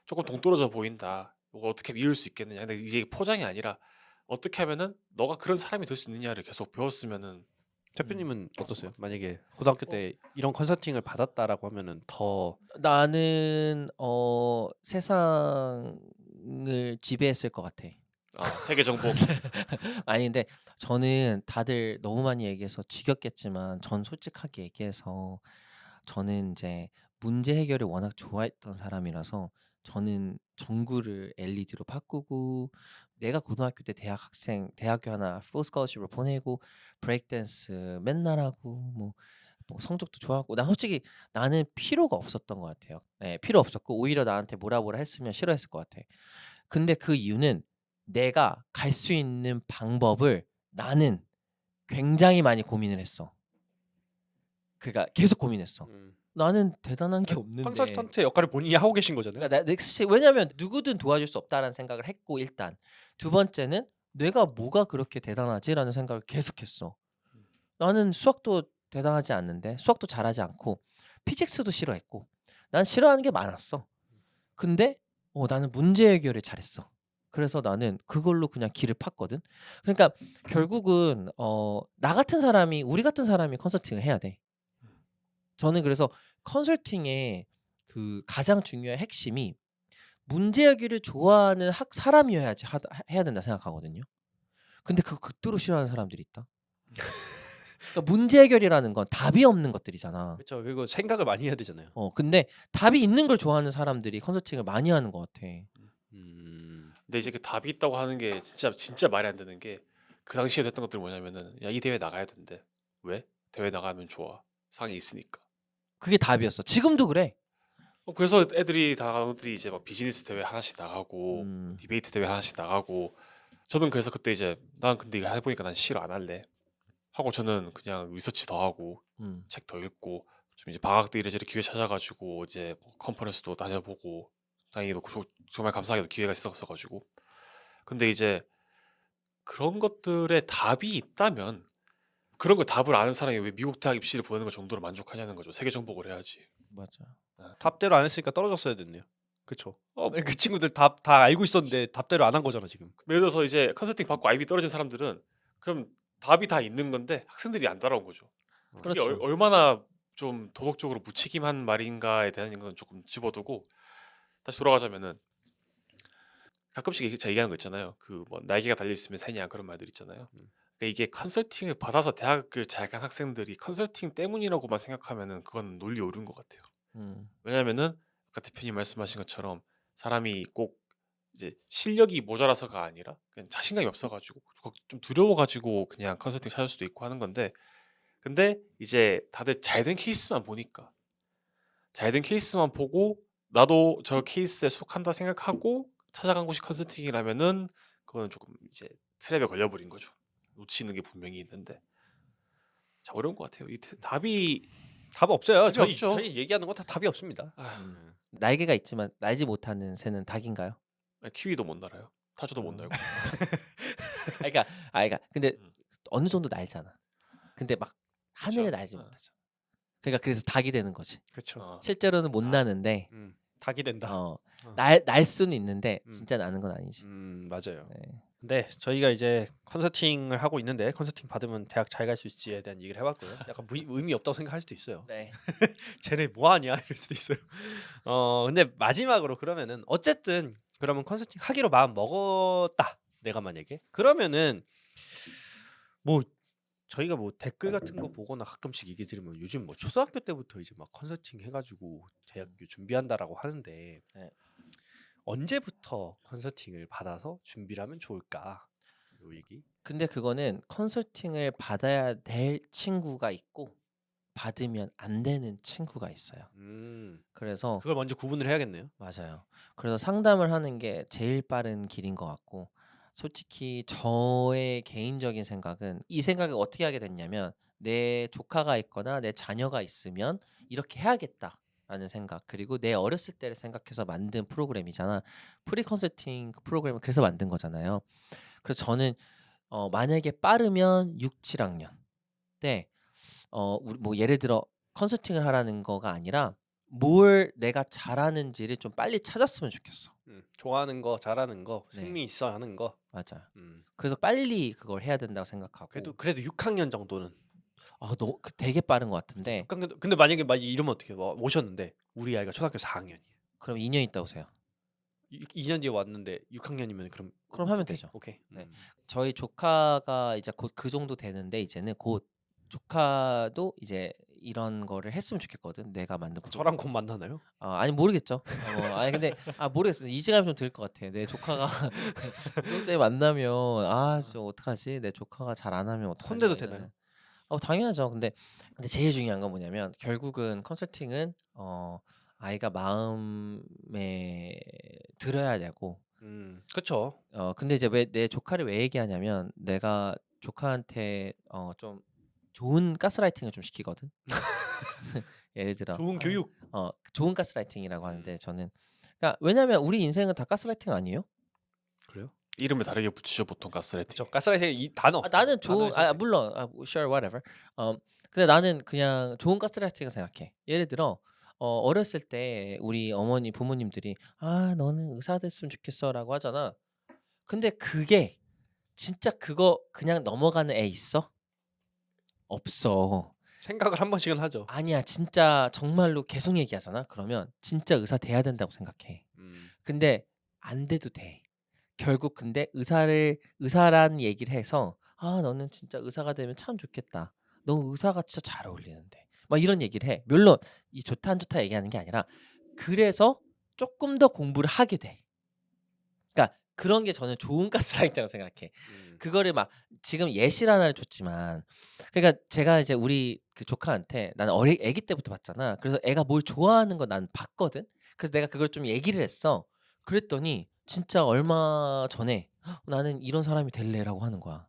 조금 동떨어져 보인다. 이거 어떻게 이룰 수 있겠느냐. 근데 이제 포장이 아니라 어떻게 하면은 너가 그런 사람이 될 수 있느냐를 계속 배웠으면은 대표님은 좋았을 어떠세요? 것 같아요. 만약에 고등학교 때 이런 컨설팅을 받았다라고 하면은 더 나는 세상을 지배했을 것 같아. 세계 정복. 아니 근데 저는 다들 너무 많이 얘기해서 지겹겠지만 전 솔직하게 얘기해서 저는 이제 문제 해결을 워낙 좋아했던 사람이라서 저는 전구를 LED로 바꾸고 내가 고등학교 때 대학교 하나 풀 스콜러십을 보내고 브레이크 댄스 맨날 하고 뭐 성적도 좋았고 난 솔직히 나는 필요가 없었던 것 같아요. 예, 필요 없었고 오히려 나한테 뭐라 했으면 싫어했을 것 같아. 근데 그 이유는 내가 갈 수 있는 방법을 나는 굉장히 많이 고민을 했어. 그러니까 계속 고민했어. 나는 대단한 게 없는데. 컨설턴트 역할을 본인이 하고 계신 거잖아요. 그러니까 왜냐면 누구든 도와줄 수 없다라는 생각을 했고 일단 두 번째는 내가 뭐가 그렇게 대단하지라는 생각을 계속했어. 나는 수학도 대단하지 않는데 수학도 잘하지 않고 피직스도 싫어했고 난 싫어하는 게 많았어. 근데 나는 문제 해결을 잘했어. 그래서 나는 그걸로 그냥 길을 팠거든. 그러니까 결국은 나 같은 사람이 우리 같은 사람이 컨설팅을 해야 돼. 저는 그래서 컨설팅의 그 가장 중요한 핵심이 문제 해결을 좋아하는 사람이어야지 해야 된다 생각하거든요. 근데 그거 극도로 싫어하는 사람들이 있다. 그러니까 문제 해결이라는 건 답이 없는 것들이잖아. 그렇죠. 그리고 생각을 많이 해야 되잖아요. 근데 답이 있는 걸 좋아하는 사람들이 컨설팅을 많이 하는 것 같아. 근데 이제 그 답이 있다고 하는 게 진짜 말이 안 되는 게 그 당시에 됐던 것들이 뭐냐면은 야 이 대회 나가야 된대. 왜? 대회 나가면 좋아. 상이 있으니까. 그게 답이었어. 지금도 그래. 그래서 애들이 다 나가는 것들이 이제 막 비즈니스 대회 하나씩 나가고 디베이트 대회 하나씩 나가고 저는 그래서 그때 이제 난 근데 이거 해보니까 난 싫어 안 할래 하고 저는 그냥 리서치 더 하고 책 더 읽고 좀 이제 방학 때 이래저래 기회 찾아가지고 이제 뭐 컨퍼런스도 다녀보고 다행히도 정말 감사하게도 기회가 있었어가지고 근데 이제 그런 것들에 답이 있다면 그런 거 답을 아는 사람이 왜 미국 대학 입시를 보내는 것 정도로 만족하냐는 거죠. 세계 정복을 해야지. 맞아. 답대로 안 했으니까 떨어졌어야 됐네요. 그렇죠. 그 친구들 다 알고 있었는데 답대로 안 한 거잖아 지금. 예를 들어서 이제 컨설팅 받고 IB 떨어진 사람들은 그럼 답이 다 있는 건데 학생들이 안 따라온 거죠. 그게 그렇죠. 얼마나 좀 도덕적으로 무책임한 말인가에 대한 건 조금 집어두고 다시 돌아가자면은 가끔씩 제가 얘기하는 거 있잖아요. 그 뭐 날개가 달려 있으면 새냐 그런 말들 있잖아요. 그러니까 이게 컨설팅을 받아서 대학을 잘 간 학생들이 컨설팅 때문이라고만 생각하면은 그건 논리 오른 것 같아요. 왜냐면은 아까 대표님 말씀하신 것처럼 사람이 꼭 이제 실력이 모자라서가 아니라 그냥 자신감이 없어가지고 좀 두려워가지고 그냥 컨설팅 찾을 수도 있고 하는 건데 근데 이제 다들 잘된 케이스만 보니까 잘된 케이스만 보고 나도 저 케이스에 속한다 생각하고 찾아간 곳이 컨설팅이라면은 그거는 조금 이제 트랩에 걸려버린 거죠. 놓치는 게 분명히 있는데 자 어려운 것 같아요. 답이 답 없어요. 답이 없죠. 저희 얘기하는 거 다 답이 없습니다. 날개가 있지만 날지 못하는 새는 닭인가요? 키위도 못 날아요. 타조도 못 날고. 그러니까 근데 어느 정도 날잖아. 근데 막 하늘에 그쵸. 날지 못하잖아. 그러니까 그래서 닭이 되는 거지. 그렇죠. 실제로는 못 나는데 닭이 된다. 날 수는 있는데 진짜 나는 건 아니지. 맞아요. 네. 근데 저희가 이제 컨설팅을 하고 있는데 컨설팅 받으면 대학 잘 갈 수 있지에 대한 얘기를 해봤고요. 약간 의미 없다고 생각할 수도 있어요. 네. 쟤네 뭐하냐 이럴 수도 있어요. 근데 마지막으로 그러면은 어쨌든 그러면 컨설팅 하기로 마음 먹었다. 내가 만약에 그러면은 뭐 저희가 뭐 댓글 같은 거 보거나 가끔씩 얘기 들으면 요즘 뭐 초등학교 때부터 이제 막 컨설팅 해가지고 대학교 준비한다라고 하는데 네. 언제부터 컨설팅을 받아서 준비를 하면 좋을까? 요 얘기. 근데 그거는 컨설팅을 받아야 될 친구가 있고 받으면 안 되는 친구가 있어요. 그래서 그걸 먼저 구분을 해야겠네요. 맞아요. 그래서 상담을 하는 게 제일 빠른 길인 것 같고 솔직히 저의 개인적인 생각은 이 생각을 어떻게 하게 됐냐면 내 조카가 있거나 내 자녀가 있으면 이렇게 해야겠다라는 생각 그리고 내 어렸을 때를 생각해서 만든 프로그램이잖아. 프리 컨설팅 프로그램을 그래서 만든 거잖아요. 그래서 저는 만약에 빠르면 6, 7학년 때 우리 뭐 예를 들어 컨설팅을 하라는 거가 아니라 뭘 내가 잘하는지를 좀 빨리 찾았으면 좋겠어. 좋아하는 거, 잘하는 거, 네. 흥미 있어 하는 거. 맞아요. 그래서 빨리 그걸 해야 된다고 생각하고. 그래도 6학년 정도는. 너 되게 빠른 것 같은데. 6학년 근데 만약에 이러면 어떻게 오셨는데 우리 아이가 초등학교 4학년이에요. 그럼 2년 있다 오세요. 2년 뒤에 왔는데 6학년이면 그럼 하면 오케이, 되죠. 오케이. 네. 저희 조카가 이제 곧 그 정도 되는데 이제는 곧 조카도 이제 이런 거를 했으면 좋겠거든. 내가 만든 프로그램. 저랑 곧 만나나요? 아니 모르겠죠. 아니 근데 모르겠어요. 이질감이 좀 들 것 같아. 내 조카가 때 만나면 저 어떡하지? 내 조카가 잘 안 하면 어떡하지? 혼내도 되나요? 당연하죠. 근데 제일 중요한 건 뭐냐면 결국은 컨설팅은 아이가 마음에 들어야 되고 그렇죠. 근데 이제 왜 내 조카를 왜 얘기하냐면 내가 조카한테 좀 좋은 가스라이팅을 좀 시키거든. 예를 들어 좋은 교육. 좋은 가스라이팅이라고 하는데 저는 그러니까 왜냐면 우리 인생은 다 가스라이팅 아니에요? 그래요? 이름을 다르게 붙이죠 보통 가스라이팅. 저 가스라이팅 이 단어. 나는 단어에 선택. 물론 sure whatever. 근데 나는 그냥 좋은 가스라이팅을 생각해. 예를 들어 어렸을 때 우리 어머니 부모님들이 너는 의사 됐으면 좋겠어라고 하잖아. 근데 그게 진짜 그거 그냥 넘어가는 애 있어? 없어. 생각을 한 번씩은 하죠. 아니야. 진짜 정말로 계속 얘기하잖아. 그러면 진짜 의사 돼야 된다고 생각해. 근데 안 돼도 돼. 결국 근데 의사란 얘기를 해서 너는 진짜 의사가 되면 참 좋겠다. 너 의사가 진짜 잘 어울리는데. 막 이런 얘기를 해. 물론 이 좋다 안 좋다 얘기하는 게 아니라 그래서 조금 더 공부를 하게 돼. 그러니까 그런 게 저는 좋은 가스라이팅이라고 생각해. 그거를 막 지금 예시를 하나를 줬지만 그러니까 제가 이제 우리 그 조카한테 나는 애기 때부터 봤잖아. 그래서 애가 뭘 좋아하는 거 난 봤거든. 그래서 내가 그걸 좀 얘기를 했어. 그랬더니 진짜 얼마 전에 나는 이런 사람이 될래라고 하는 거야.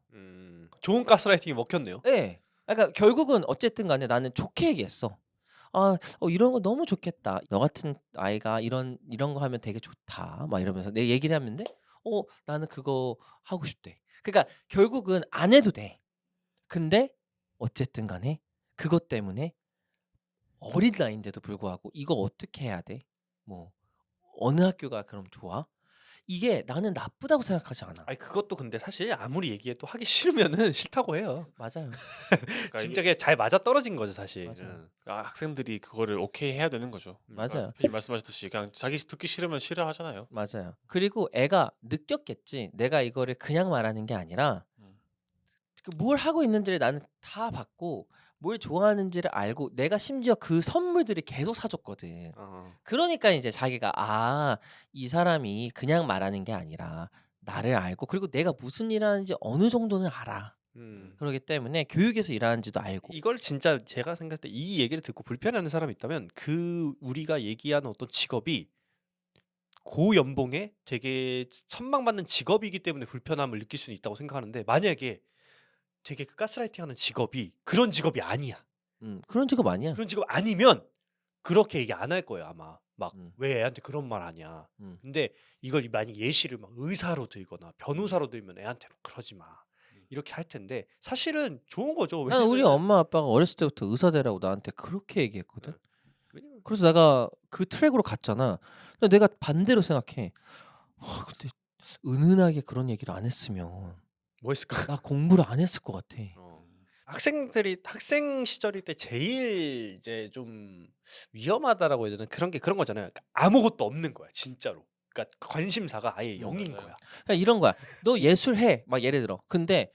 좋은 가스라이팅이 먹혔네요. 네. 그러니까 결국은 어쨌든 간에 나는 좋게 얘기했어. 이런 거 너무 좋겠다. 너 같은 아이가 이런 거 하면 되게 좋다. 막 이러면서 내 얘기를 했는데 나는 그거 하고 싶대. 그러니까 결국은 안 해도 돼. 근데 어쨌든 간에 그것 때문에 어린 나이인데도 불구하고 이거 어떻게 해야 돼? 뭐 어느 학교가 그럼 좋아? 이게 나는 나쁘다고 생각하지 않아. 아니 그것도 근데 사실 아무리 얘기해도 하기 싫으면은 싫다고 해요. 맞아요. 그러니까 진짜 그게 잘 맞아 떨어진 거죠 사실. 맞아요. 학생들이 그거를 오케이 해야 되는 거죠. 맞아요. 대표님 말씀하셨듯이 그냥 자기 듣기 싫으면 싫어하잖아요. 맞아요. 그리고 애가 느꼈겠지. 내가 이거를 그냥 말하는 게 아니라 뭘 하고 있는지를 나는 다 봤고 뭘 좋아하는지를 알고 내가 심지어 그 선물들을 계속 사줬거든. 그러니까 이제 자기가 이 사람이 그냥 말하는 게 아니라 나를 알고 그리고 내가 무슨 일 하는지 어느 정도는 알아. 그렇기 때문에 교육에서 일하는지도 알고. 이걸 진짜 제가 생각할 때 이 얘기를 듣고 불편해하는 사람이 있다면 그 우리가 얘기하는 어떤 직업이 고연봉에 되게 선망받는 직업이기 때문에 불편함을 느낄 수는 있다고 생각하는데 만약에 되게 그 가스라이팅하는 직업이 그런 직업이 아니야. 그런 직업 아니야. 그런 직업 아니면 그렇게 얘기 안 할 거예요 아마. 막 왜 애한테 그런 말 하냐. 근데 이걸 만약 예시를 막 의사로 들거나 변호사로 들면 애한테 막 그러지 마. 이렇게 할 텐데 사실은 좋은 거죠. 난 우리 왜냐면은 엄마 아빠가 어렸을 때부터 의사 되라고 나한테 그렇게 얘기했거든. 왜냐면 그래서 내가 그 트랙으로 갔잖아. 근데 내가 반대로 생각해. 근데 은은하게 그런 얘기를 안 했으면 뭐 했을까? 나 공부를 안 했을 것 같아. 학생들이 학생 시절일 때 제일 이제 좀 위험하다라고 해야 되나 그런 거잖아요. 그러니까 아무것도 없는 거야 진짜로. 그러니까 관심사가 아예 0인 맞아요. 거야. 그냥 이런 거야. 너 예술해. 막 예를 들어. 근데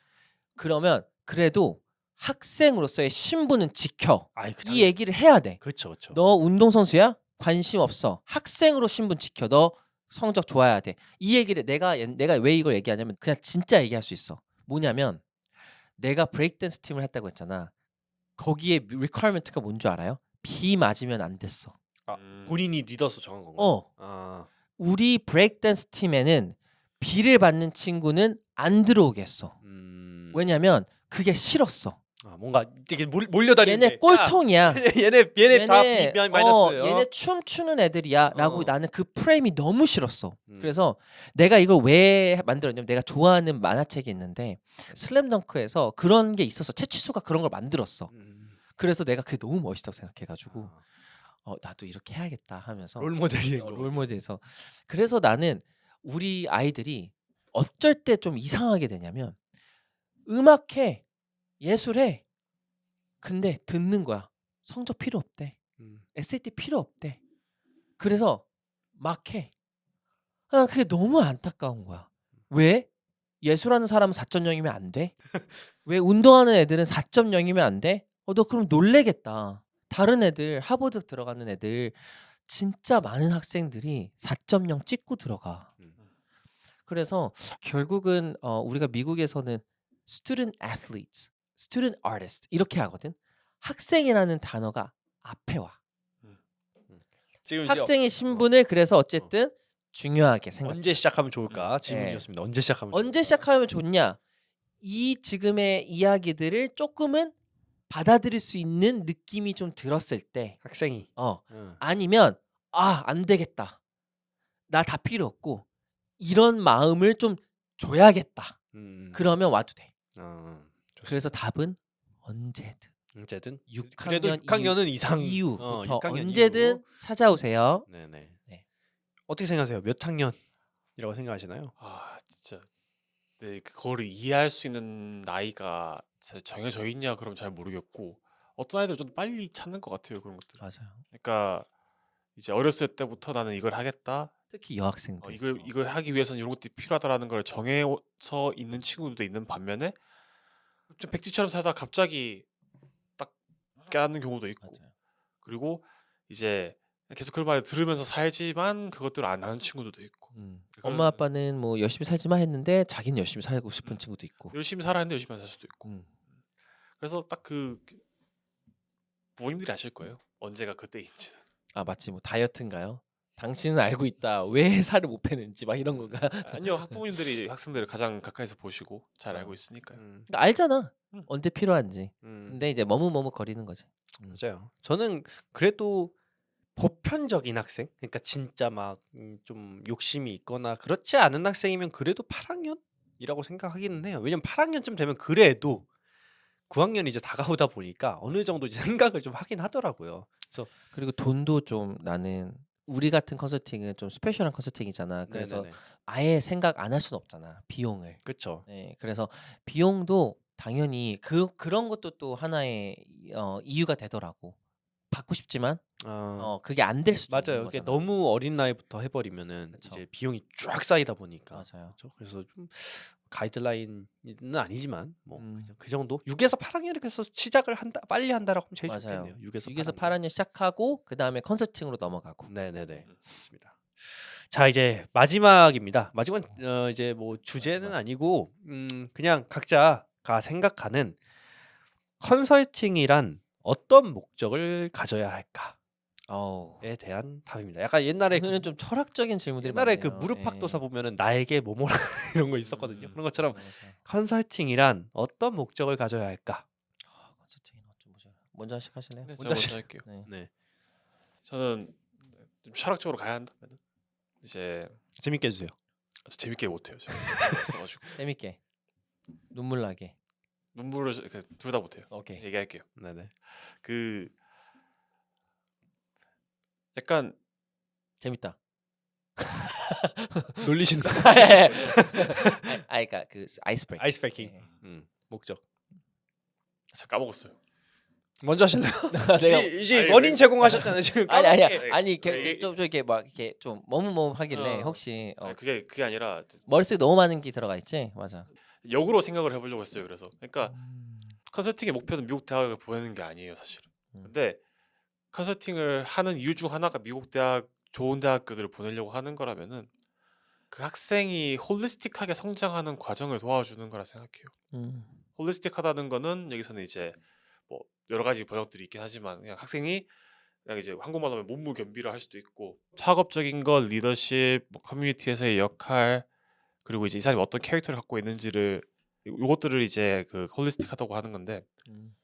그러면 그래도 학생으로서의 신분은 지켜. 아이 그 이 얘기를 해야 돼. 그렇죠, 그렇죠. 너 운동선수야? 관심 없어. 학생으로 신분 지켜. 너 성적 좋아야 돼. 이 얘기를 내가 왜 이걸 얘기하냐면 그냥 진짜 얘기할 수 있어. 뭐냐면 내가 브레이크댄스 팀을 했다고 했잖아. 거기에 requirement가 뭔 줄 알아요? B 맞으면 안 됐어. 아, 음. 본인이 리더서 정한 건가요? 어, 아, 우리 브레이크댄스 팀에는 B를 받는 친구는 안 들어오겠어. 왜냐면 그게 싫었어. 뭔가 되게 몰려다니는데 얘네 꼴통이야. 얘네 다 B 마이너스예요. 얘네 춤추는 애들이야라고 어. 나는 그 프레임이 너무 싫었어. 음. 그래서 내가 이걸 왜 만들었냐면 내가 좋아하는 만화책이 있는데 슬램덩크에서 그런 게 있었어. 채치수가 그런 걸 만들었어. 그래서 내가 그게 너무 멋있다고 생각해가지고 나도 이렇게 해야겠다 하면서 롤모델이 롤모델에서 그래서 나는 우리 아이들이 어쩔 때 좀 이상하게 되냐면 음악해 예술해 근데 듣는 거야. 성적 필요 없대. SAT 필요 없대. 그래서 막 해. 그게 너무 안타까운 거야. 왜? 예술하는 사람은 4.0이면 안 돼? 왜 운동하는 애들은 4.0이면 안 돼? 너 그럼 놀래겠다. 다른 애들 하버드 들어가는 애들 진짜 많은 학생들이 4.0 찍고 들어가. 그래서 결국은 우리가 미국에서는 student athletes, student artist 이렇게 하거든. 학생이라는 단어가 앞에 와. 지금 이제 학생의 신분을 그래서 어쨌든 중요하게 생각. 언제 시작하면 좋을까 질문이었습니다. 언제 시작하면 언제 좋을까? 시작하면 좋냐? 이 지금의 이야기들을 조금은 받아들일 수 있는 느낌이 좀 들었을 때, 학생이 아니면 안 되겠다. 나 다 필요 없고 이런 마음을 좀 줘야겠다. 그러면 와도 돼. 그래서 답은 언제든. 언제든 6학년 그래도 6학년은 이상 이후부터 6학년 언제든 이후. 찾아오세요. 네네. 네. 어떻게 생각하세요? 몇 학년이라고 생각하시나요? 진짜 네, 그거를 이해할 수 있는 나이가 사실 정해져 있냐 그럼 잘 모르겠고 어떤 아이들은 좀 빨리 찾는 것 같아요 그런 것들. 맞아요. 그러니까 이제 어렸을 때부터 나는 이걸 하겠다. 특히 여학생들. 이걸 하기 위해서는 이런 것들이 필요하다라는 걸 정해서 있는 친구들도 있는 반면에 좀 백지처럼 살다가 갑자기 딱 깨닫는 경우도 있고 맞아요. 그리고 이제 계속 그 말을 들으면서 살지만 그것들을 안 하는 친구들도 있고 엄마 아빠는 뭐 열심히 살지마 했는데 자기는 열심히 살고 싶은 친구도 있고. 열심히 살아 했는데 열심히 안 살 수도 있고 음. 그래서 딱 그 부모님들이 아실 거예요 언제가 그때인지는. 마치 뭐 다이어트인가요? 당신은 알고 있다. 왜 살을 못 빼는지 막 이런 건가? 아니요 학부모님들이 학생들을 가장 가까이서 보시고 잘 알고 있으니까요. 그러니까 알잖아. 음. 언제 필요한지. 음. 근데 이제 머뭇머뭇 거리는 거지. 맞아요. 저는 그래도 보편적인 학생, 그러니까 진짜 막 좀 욕심이 있거나 그렇지 않은 학생이면 그래도 8학년이라고 생각하기는 해요. 왜냐면 8학년쯤 되면 그래도 9학년이 이제 다가오다 보니까 어느 정도 이제 생각을 좀 하긴 하더라고요. 그래서 그리고 돈도 좀 나는 우리 같은 컨설팅은 좀 스페셜한 컨설팅이잖아. 그래서 아예 생각 안 할 수는 없잖아. 비용을. 그렇죠. 네, 그래서 비용도 당연히 그런 것도 또 하나의 이유가 되더라고. 받고 싶지만 그게 안 될 수도 있는 맞아요. 이게 거잖아. 너무 어린 나이부터 해버리면은 그쵸. 이제 비용이 쫙 쌓이다 보니까. 맞아요. 그렇죠? 그래서 좀 가이드라인은 아니지만 뭐 음. 그냥 그 정도 6에서 8학년이렇게 해서 시작을 한다 빨리 한다라고 하면 제일 맞아요. 좋겠네요. 6에서 8학년 시작하고 그 다음에 컨설팅으로 넘어가고. 네네네. 좋습니다. 자 이제 마지막입니다. 마지막 이제 뭐 주제는 마지막. 아니고 그냥 각자가 생각하는 컨설팅이란 어떤 목적을 가져야 할까에 대한 답입니다. 약간 옛날에 오늘은 좀 철학적인 질문들이 옛날에 많네요. 무릎팍도사 보면은 나에게 뭐뭐라 이런 거 있었거든요. 그런 것처럼 맞아. 컨설팅이란 어떤 목적을 가져야 할까? 컨설팅은 어쩜 보자. 먼저 시작하실래요? 네, 먼저 제가 먼저 할게요. 네. 네. 저는 좀 철학적으로 가야 한다면 이제 재밌게 해주세요. 재밌게 못해요. 제가 없어가지고 재밌게 눈물 나게. 눈물을 둘 다 못해요. 오케이. 얘기할게요. 네네. 그 약간 재밌다. 놀리시는 거. 그러니까 그 아이스 브레이크. 아이스 브레이킹. 목적. 제가 까먹었어요. 먼저 하실래요? 내가 이제 아니, 원인 제공하셨잖아요. 지금 아니야. 까먹게. 아니 이게- 좀 이렇게 막 이렇게 좀 머뭇머뭇하길래 어. 혹시 아니, 그게 아니라 머릿속에 너무 많은 게 들어가 있지? 맞아. 역으로 생각을 해보려고 했어요. 그래서 그러니까 컨설팅의 목표는 미국 대학을 보내는 게 아니에요, 사실은. 근데 컨설팅을 하는 이유 중 하나가 미국 대학 좋은 대학교들을 보내려고 하는 거라면은 그 학생이 홀리스틱하게 성장하는 과정을 도와주는 거라 생각해요. 홀리스틱하다는 거는 여기서는 이제 뭐 여러 가지 번역들이 있긴 하지만 그냥 학생이 그냥 이제 한국말로 하면 문무견비를 할 수도 있고 학업적인 것, 리더십, 뭐 커뮤니티에서의 역할 그리고 이제 이 사람이 어떤 캐릭터를 갖고 있는지를 요것들을 이제 그 홀리스틱하다고 하는 건데 음.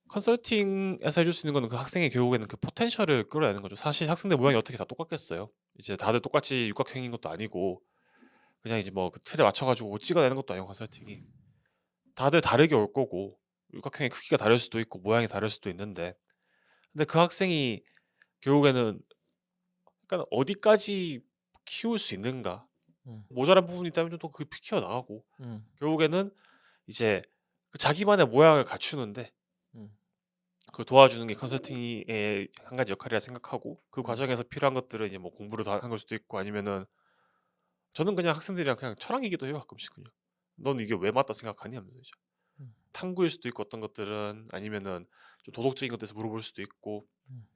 컨설팅에서 해줄 수 있는 거는 그 학생의 결국에는 그 포텐셜을 끌어내는 거죠. 사실 학생들 모양이 어떻게 다 똑같겠어요. 이제 다들 똑같이 육각형인 것도 아니고 그냥 이제 뭐 그 틀에 맞춰가지고 찍어내는 것도 아니고 컨설팅이 다들 다르게 올 거고 육각형의 크기가 다를 수도 있고 모양이 다를 수도 있는데 근데 그 학생이 결국에는 약간 어디까지 키울 수 있는가 음. 모자란 부분이 있다면 좀 더 그 키워 나가고 음. 결국에는 이제 그 자기만의 모양을 갖추는데 음. 그걸 도와주는 게 컨설팅의 한 가지 역할이라 생각하고 그 음. 과정에서 필요한 것들은 이제 뭐 공부를 더 한 걸 수도 있고 아니면은 저는 그냥 학생들이랑 그냥 철학이기도 해요 가끔씩 그냥 넌 이게 왜 맞다 생각하니 하면서 이제 음. 탐구일 수도 있고 어떤 것들은 아니면은 좀 도덕적인 것들에서 물어볼 수도 있고 음.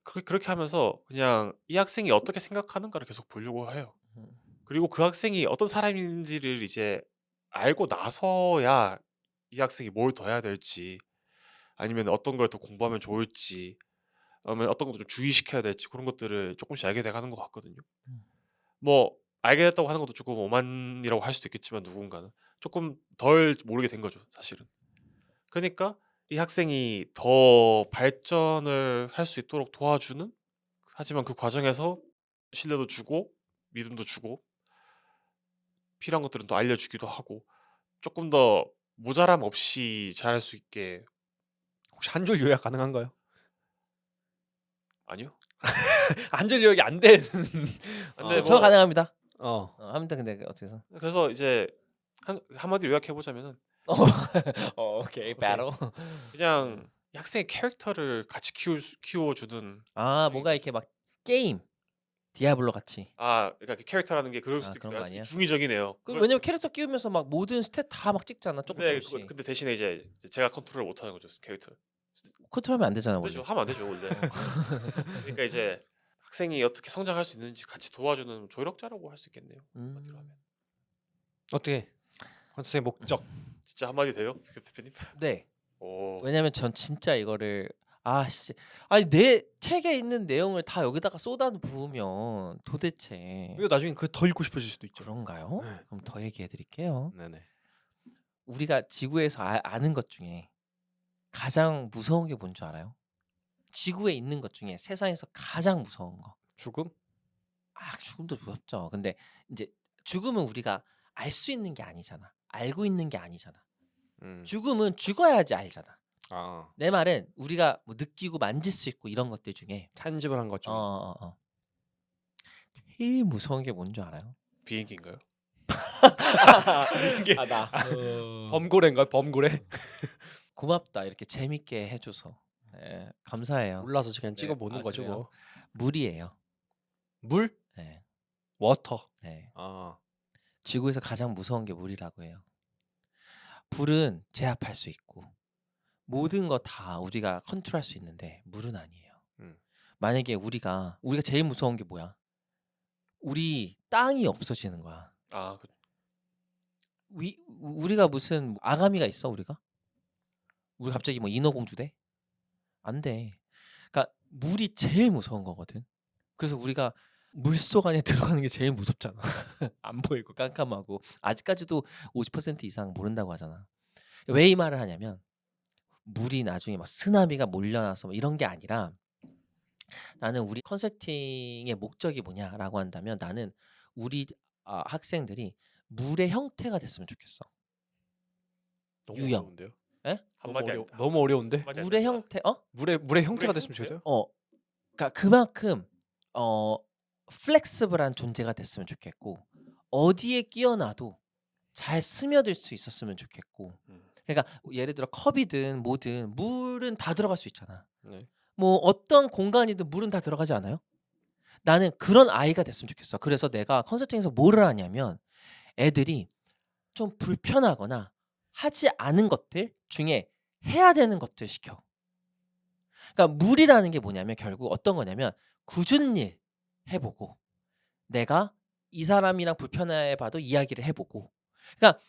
그렇게 하면서 그냥 이 학생이 어떻게 생각하는가를 계속 보려고 해요. 음. 그리고 그 학생이 어떤 사람인지를 이제 알고 나서야 이 학생이 뭘 더 해야 될지 아니면 어떤 걸 더 공부하면 좋을지 아니면 어떤 것도 좀 주의시켜야 될지 그런 것들을 조금씩 알게 돼가는 것 같거든요. 음. 뭐 알게 됐다고 하는 것도 조금 오만이라고 할 수도 있겠지만 누군가는 조금 덜 모르게 된 거죠 사실은. 그러니까 이 학생이 더 발전을 할 수 있도록 도와주는 하지만 그 과정에서 신뢰도 주고 믿음도 주고 필요한 것들은 또 알려주기도 하고 조금 더 모자람 없이 잘할 수 있게 혹시 한 줄 요약 가능한가요? 아니요? 한 줄 요약이 안 되는. 근데 저 뭐 가능합니다. 어. 합니다. 근데 어떻게 해서? 그래서 이제 한마디로 요약해 보자면은 오케이, 오케이. battle. 그냥 이 학생의 캐릭터를 같이 키워주는 아, 뭔가 이렇게 막 게임 디아블로 같이. 그러니까 그 캐릭터라는 게 그럴 수도 그런 거 있고 아니야? 중의적이네요. 왜냐면 캐릭터 끼우면서 막 모든 스탯 다 막 찍잖아. 조금씩. 근데 대신에 이제 제가 컨트롤 못 하는 거죠 캐릭터. 컨트롤하면 안 되잖아, 안 원래. 되죠. 하면 안 되죠 원래. 그러니까 이제 학생이 어떻게 성장할 수 있는지 같이 도와주는 조력자라고 할 수 있겠네요. 한마디로 하면. 어떻게? 선생의 목적. 진짜 한마디 돼요, 대표님? 네. 오. 왜냐면 전 진짜 이거를 아니 내 책에 있는 내용을 다 여기다가 쏟아 부으면 도대체 이거 나중에 그 더 읽고 싶어질 수도 있죠. 그런가요? 네. 그럼 더 얘기해 드릴게요. 네네. 우리가 지구에서 아는 것 중에 가장 무서운 게 뭔 줄 알아요? 지구에 있는 것 중에 세상에서 가장 무서운 거. 죽음? 죽음도 무섭죠. 근데 이제 죽음은 우리가 알 수 있는 게 아니잖아. 알고 있는 게 아니잖아. 죽음은 죽어야지 알잖아. 내 말은 우리가 뭐 느끼고 만질 수 있고 이런 것들 중에 탄집을 한 것 중에. 제일 무서운 게 뭔 줄 알아요? 비행기인가요? 나. 범고래인가요? 범고래? 고맙다 이렇게 재밌게 해줘서. 네, 감사해요. 몰라서 그냥 네, 찍어보는 거죠 그래요? 뭐. 물이에요. 물? 네, 워터. 네. 아. 지구에서 가장 무서운 게 물이라고 해요. 불은 제압할 수 있고 모든 거 다 우리가 컨트롤할 수 있는데 물은 아니에요. 만약에 우리가 제일 무서운 게 뭐야? 우리 땅이 없어지는 거야. 우리가 무슨 아가미가 있어 우리가? 우리 갑자기 뭐 인어공주 돼? 안 돼. 그러니까 물이 제일 무서운 거거든. 그래서 우리가 물속 안에 들어가는 게 제일 무섭잖아. 안 보이고 깜깜하고 아직까지도 50% 이상 모른다고 하잖아. 왜 이 말을 하냐면 물이 나중에 막 쓰나미가 몰려나서 뭐 이런 게 아니라 나는 우리 컨설팅의 목적이 뭐냐라고 한다면 나는 우리 학생들이 물의 형태가 됐으면 좋겠어. 너무 유형. 어려운데요? 에? 너무 어려운데? 물의 형태? 물의 형태가 됐으면 좋겠어요? 그러니까 그만큼 플렉스블한 존재가 됐으면 좋겠고 어디에 끼어놔도 잘 스며들 수 있었으면 좋겠고 그러니까 예를 들어 컵이든 뭐든 물은 다 들어갈 수 있잖아. 네. 뭐 어떤 공간이든 물은 다 들어가지 않아요? 나는 그런 아이가 됐으면 좋겠어. 그래서 내가 컨설팅에서 뭐를 하냐면 애들이 좀 불편하거나 하지 않은 것들 중에 해야 되는 것들 시켜. 그러니까 물이라는 게 뭐냐면 결국 어떤 거냐면 굳은 일 해보고 내가 이 사람이랑 불편해봐도 이야기를 해보고 그러니까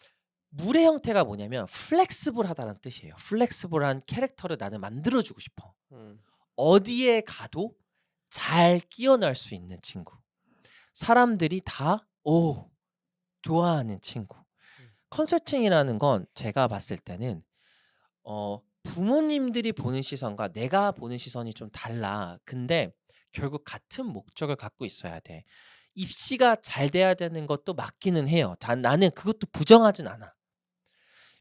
물의 형태가 뭐냐면 플렉시블하다는 뜻이에요. 플렉시블한 캐릭터를 나는 만들어주고 싶어. 음. 어디에 가도 잘 끼어날 수 있는 친구. 사람들이 다 좋아하는 친구. 컨설팅이라는 건 제가 봤을 때는 부모님들이 보는 시선과 내가 보는 시선이 좀 달라. 근데 결국 같은 목적을 갖고 있어야 돼. 입시가 잘 돼야 되는 것도 맞기는 해요. 나는 그것도 부정하진 않아.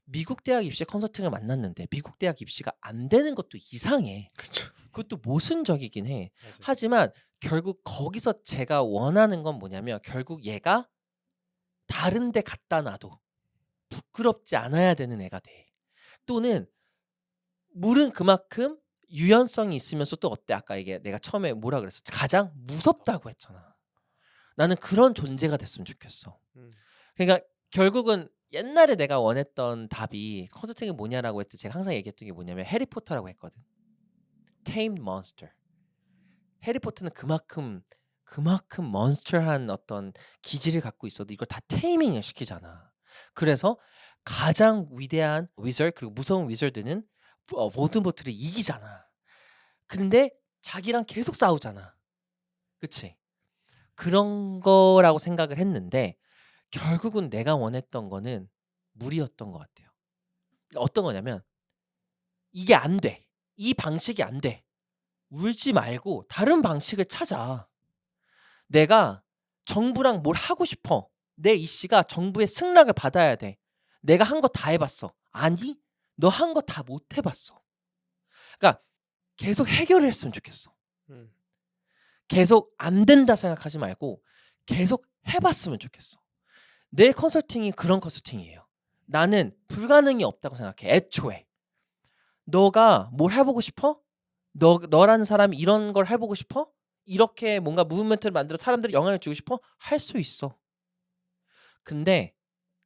미국 대학 입시 컨설팅을 만났는데 미국 대학 입시가 안 되는 것도 이상해. 그쵸. 그것도 모순적이긴 해. 맞아요. 하지만 결국 거기서 제가 원하는 건 뭐냐면 결국 얘가 다른 데 갖다 놔도 부끄럽지 않아야 되는 애가 돼. 또는 물은 그만큼 유연성이 있으면서 또 어때? 아까 이게 내가 처음에 뭐라 그랬어? 가장 무섭다고 했잖아. 나는 그런 존재가 됐으면 좋겠어. 음. 그러니까 결국은 옛날에 내가 원했던 답이 컨설팅이 뭐냐라고 했을 때 제가 항상 얘기했던 게 뭐냐면 해리포터라고 했거든. Tamed monster. 해리포터는 그만큼 monster한 어떤 기질을 갖고 있어도 이걸 다 테이밍을 시키잖아. 그래서 가장 위대한 위저드 그리고 무서운 위저드는 보드모트를 이기잖아. 근데 자기랑 계속 싸우잖아. 그치? 그런 거라고 생각을 했는데 결국은 내가 원했던 거는 물이었던 것 같아요. 어떤 거냐면 이게 안 돼. 이 방식이 안 돼. 울지 말고 다른 방식을 찾아. 내가 정부랑 뭘 하고 싶어. 내 이씨가 정부의 승낙을 받아야 돼. 내가 한 거 다 해봤어. 아니, 너 한 거 다 못 해봤어. 그러니까 계속 해결을 했으면 좋겠어. 음. 계속 안 된다 생각하지 말고 계속 해봤으면 좋겠어. 내 컨설팅이 그런 컨설팅이에요. 나는 불가능이 없다고 생각해. 애초에. 너가 뭘 해보고 싶어? 너라는 사람이 이런 걸 해보고 싶어? 이렇게 뭔가 무브먼트를 만들어 사람들이 영향을 주고 싶어? 할 수 있어. 근데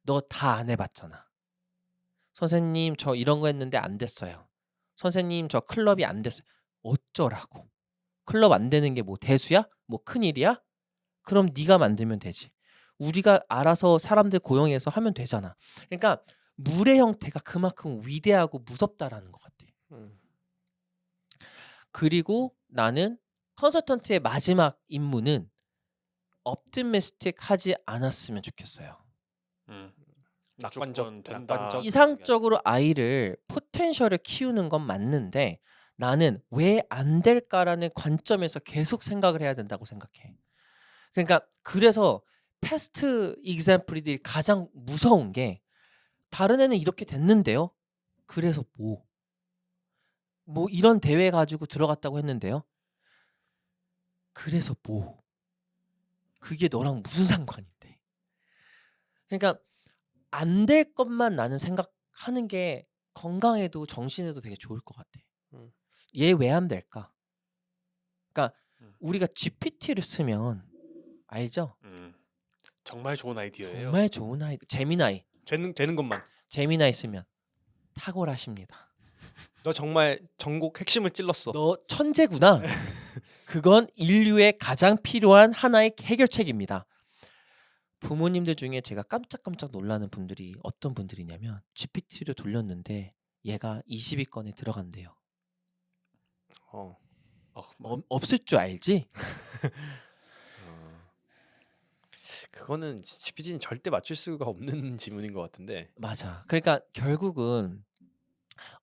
너 다 안 해봤잖아. 선생님 저 이런 거 했는데 안 됐어요. 선생님 저 클럽이 안 됐어요. 어쩌라고. 클럽 안 되는 게 뭐 대수야? 뭐 큰일이야? 그럼 네가 만들면 되지. 우리가 알아서 사람들 고용해서 하면 되잖아. 그러니까 물의 형태가 그만큼 위대하고 무섭다라는 것 같아. 음. 그리고 나는 컨설턴트의 마지막 임무는 optimistic 하지 않았으면 좋겠어요. 낙관적, 무조건 된다. 낙관적. 이상적으로 아이를 포텐셜을 키우는 건 맞는데 나는 왜 안 될까라는 관점에서 계속 생각을 해야 된다고 생각해. 그러니까 그래서 패스트 example들이 가장 무서운 게 다른 애는 이렇게 됐는데요. 그래서 뭐 이런 대회 가지고 들어갔다고 했는데요. 그래서 그게 너랑 무슨 상관인데. 그러니까 안 될 것만 나는 생각하는 게 건강에도 정신에도 되게 좋을 것 같아. 음. 얘 왜 안 될까? 그러니까 음. 우리가 GPT를 쓰면 알죠? 정말 좋은 아이디어예요. 정말 좋은 아이. 재미나이 되는 것만. 쓰면 탁월하십니다. 너 정말 전곡 핵심을 찔렀어. 너 천재구나. 그건 인류에 가장 필요한 하나의 해결책입니다. 부모님들 중에 제가 깜짝깜짝 놀라는 분들이 어떤 분들이냐면 GPT를 돌렸는데 얘가 20위권에 들어간대요. 어. 없을 줄 알지? 그거는 GPT는 절대 맞출 수가 없는 지문인 것 같은데. 맞아. 그러니까 결국은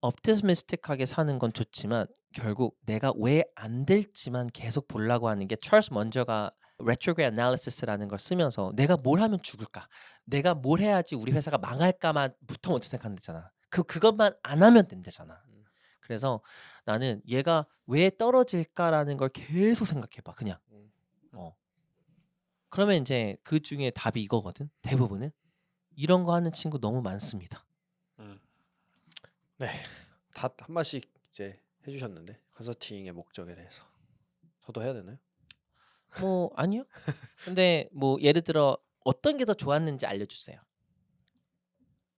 optimistic하게 사는 건 좋지만 결국 내가 왜 안 될지만 계속 보려고 하는 게 찰스 먼저가 retrograde analysis라는 걸 쓰면서 내가 뭘 하면 죽을까? 내가 뭘 해야지 우리 회사가 망할까만 부터 먼저 생각한다잖아. 그것만 안 하면 된대잖아. 그래서 나는 얘가 왜 떨어질까라는 걸 계속 생각해봐. 그냥. 그러면 이제 그 중에 답이 이거거든. 대부분은 이런 거 하는 친구 너무 많습니다. 네, 다 한 번씩 이제 해주셨는데 컨설팅의 목적에 대해서 저도 해야 되나요? 뭐 아니요. 근데 뭐 예를 들어 어떤 게 더 좋았는지 알려주세요.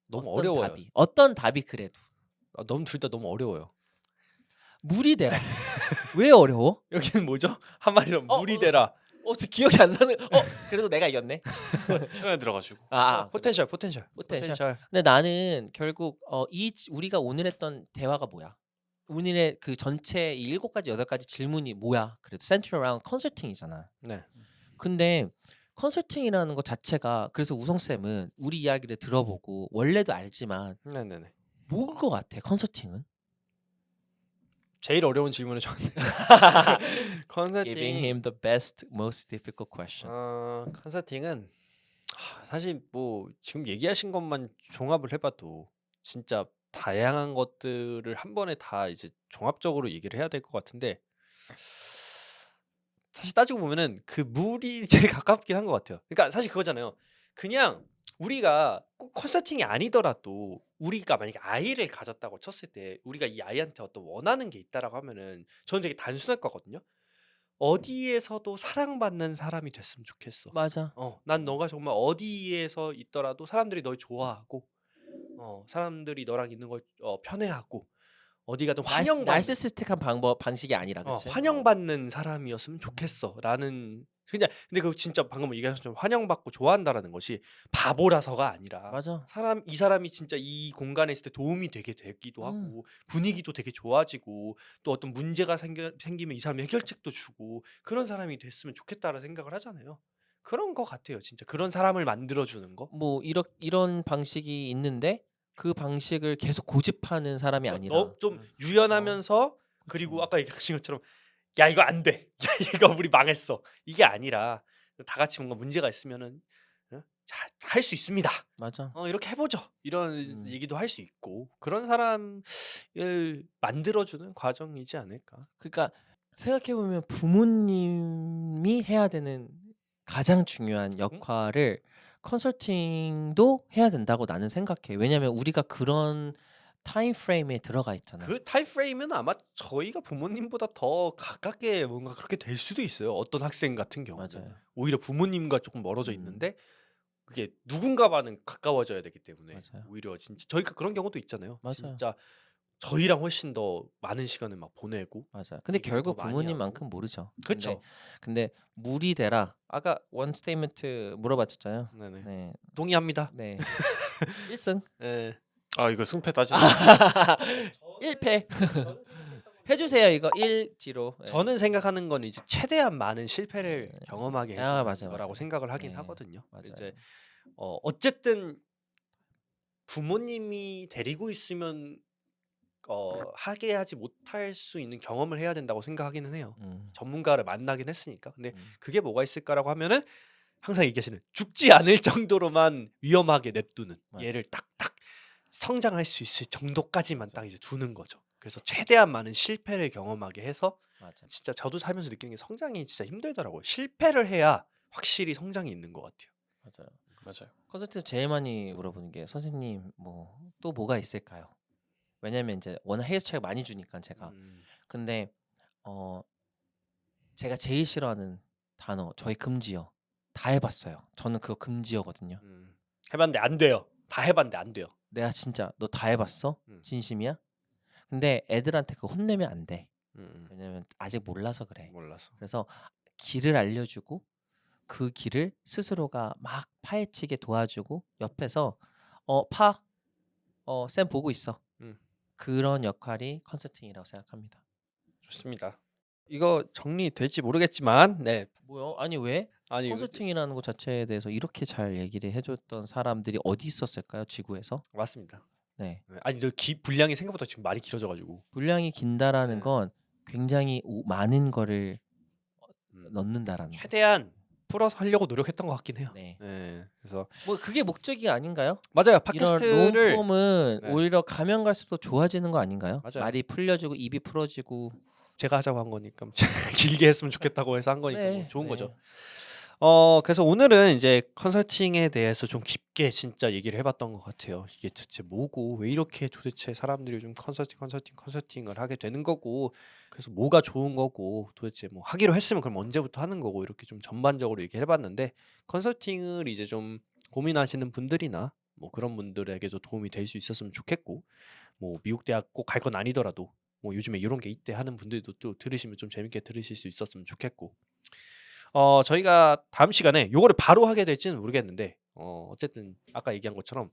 너무 어떤 어려워요. 어떤 답이 그래도 너무 둘 다 너무 어려워요. 물이 되라. 왜 어려워? 여기는 뭐죠? 한마디로 물이 되라. 저 기억이 안 나는. 그래도 내가 이겼네. 최근에 들어가지고. 포텐셜. 포텐셜. 포텐셜. 근데 나는 결국 우리가 오늘 했던 대화가 뭐야? 오늘의 그 전체 이 7가지 8가지 질문이 뭐야? 그래도 센트럴 어라운드 컨설팅이잖아. 네. 근데 컨설팅이라는 것 자체가 그래서 우성 쌤은 우리 이야기를 들어보고 원래도 알지만 네네네. 뭘 것 같아? 컨설팅은? 제일 어려운 질문을 줬네. Giving him 컨설팅. the best, most difficult question. 컨설팅은 사실 뭐 지금 얘기하신 것만 종합을 해봐도 진짜 다양한 것들을 한 번에 다 이제 종합적으로 얘기를 해야 될 것 같은데 사실 따지고 보면은 그 물이 제일 가깝긴 한 것 같아요. 그러니까 사실 그거잖아요. 그냥 우리가 꼭 컨설팅이 아니더라도 우리가 만약에 아이를 가졌다고 쳤을 때 우리가 이 아이한테 어떤 원하는 게 있다라고 하면은 저는 되게 단순할 거거든요. 어디에서도 사랑받는 사람이 됐으면 좋겠어. 맞아. 난 너가 정말 어디에서 있더라도 사람들이 널 좋아하고, 사람들이 너랑 있는 걸 편해하고, 어디 가든 환영받는, 나르시스틱한 방식이 아니라 그치? 환영받는 사람이었으면 좋겠어라는 그냥 근데 그 진짜 방금 얘기하셨지만 환영받고 좋아한다라는 것이 바보라서가 아니라 맞아. 이 사람이 진짜 이 공간에 있을 때 도움이 되게 되기도 하고 분위기도 되게 좋아지고 또 어떤 문제가 생기면 이 사람이 해결책도 주고 그런 사람이 됐으면 좋겠다라는 생각을 하잖아요. 그런 거 같아요. 진짜 그런 사람을 만들어주는 거. 뭐 이런 방식이 있는데 그 방식을 계속 고집하는 사람이 아니라 좀 유연하면서 그리고 아까 얘기하신 것처럼 야 이거 안 돼. 야 이거 우리 망했어. 이게 아니라 다 같이 뭔가 문제가 있으면은 할 수 있습니다. 맞아. 이렇게 해보죠. 이런 얘기도 할 수 있고 그런 사람을 만들어주는 과정이지 않을까. 그러니까 생각해 보면 부모님이 해야 되는 가장 중요한 역할을 컨설팅도 해야 된다고 나는 생각해. 왜냐면 우리가 그런 타임 프레임에 들어가 있잖아. 그 타임프레임은 아마 저희가 부모님보다 더 가깝게 뭔가 그렇게 될 수도 있어요. 어떤 학생 같은 경우는 맞아요. 오히려 부모님과 조금 멀어져 있는데 그게 누군가와는 가까워져야 되기 때문에 맞아요. 오히려 진짜 저희가 그런 경우도 있잖아요. 맞아요. 진짜 저희랑 훨씬 더 많은 시간을 막 보내고 맞아. 근데 얘기도 결국 더 많이 부모님만큼 모르죠. 그쵸. 근데 물이 되라. 아까 원 스테이먼트 물어봤잖아요. 네네. 네. 동의합니다. 네. 1승. 네. 이거 승패 따지는 1패. 해주세요 이거 1-0. 저는 생각하는 건 이제 최대한 많은 실패를 경험하게 해주는 맞아요, 거라고 맞아요. 생각을 하긴 네, 하거든요. 맞아요. 이제 어쨌든 부모님이 데리고 있으면 하게 하지 못할 수 있는 경험을 해야 된다고 생각하기는 해요. 전문가를 만나긴 했으니까. 근데 그게 뭐가 있을까라고 하면은 항상 얘기하시는 죽지 않을 정도로만 위험하게 냅두는 맞아. 얘를 딱딱 성장할 수 있을 정도까지만 딱 이제 두는 거죠. 그래서 최대한 많은 실패를 경험하게 해서 맞아. 진짜 저도 살면서 느끼는 게 성장이 진짜 힘들더라고요. 실패를 해야 확실히 성장이 있는 것 같아요. 맞아요. 맞아요. 콘서트에서 제일 많이 물어보는 게 선생님 뭐 또 뭐가 있을까요? 왜냐면 이제 워낙 해결책을 많이 주니까 제가. 근데 제가 제일 싫어하는 단어 저희 금지어 다 해봤어요. 저는 그거 금지어거든요. 해봤는데 안 돼요. 다 해봤는데 안 돼요. 내가 진짜 너 다 해봤어? 진심이야? 근데 애들한테 그거 혼내면 안 돼. 왜냐면 아직 몰라서 그래. 몰라서. 그래서 길을 알려주고 그 길을 스스로가 막 파헤치게 도와주고 옆에서 쌤 보고 있어. 그런 역할이 컨설팅이라고 생각합니다. 좋습니다. 이거 정리될지 모르겠지만 네. 뭐요? 아니 왜? 아니 컨설팅이라는 것 자체에 대해서 이렇게 잘 얘기를 해줬던 사람들이 어디 있었을까요? 지구에서? 맞습니다. 네. 아니 저 분량이 생각보다 지금 많이 길어져가지고 분량이 긴다라는 네. 건 굉장히 많은 거를 넣는다라는 거. 최대한 풀어서 하려고 노력했던 것 같긴 해요. 네. 그래서 뭐 그게 목적이 아닌가요? 맞아요. 이런 팟캐스트를 롱폼은 네. 오히려 가면 갈수록 좋아지는 거 아닌가요? 맞아요. 말이 풀려지고 입이 풀어지고. 제가 하자고 한 거니까 길게 했으면 좋겠다고 해서 한 거니까 네, 뭐 좋은 네. 거죠. 그래서 오늘은 이제 컨설팅에 대해서 좀 깊게 진짜 얘기를 해봤던 것 같아요. 이게 도대체 뭐고 왜 이렇게 도대체 사람들이 좀 컨설팅을 하게 되는 거고 그래서 뭐가 좋은 거고 도대체 뭐 하기로 했으면 그럼 언제부터 하는 거고 이렇게 좀 전반적으로 얘기를 해봤는데 컨설팅을 이제 좀 고민하시는 분들이나 뭐 그런 분들에게도 도움이 될 수 있었으면 좋겠고 뭐 미국 대학 꼭 갈 건 아니더라도 뭐 요즘에 이런 게 있대 하는 분들도 또 들으시면 좀 재밌게 들으실 수 있었으면 좋겠고 저희가 다음 시간에 요거를 바로 하게 될지는 모르겠는데 어쨌든 아까 얘기한 것처럼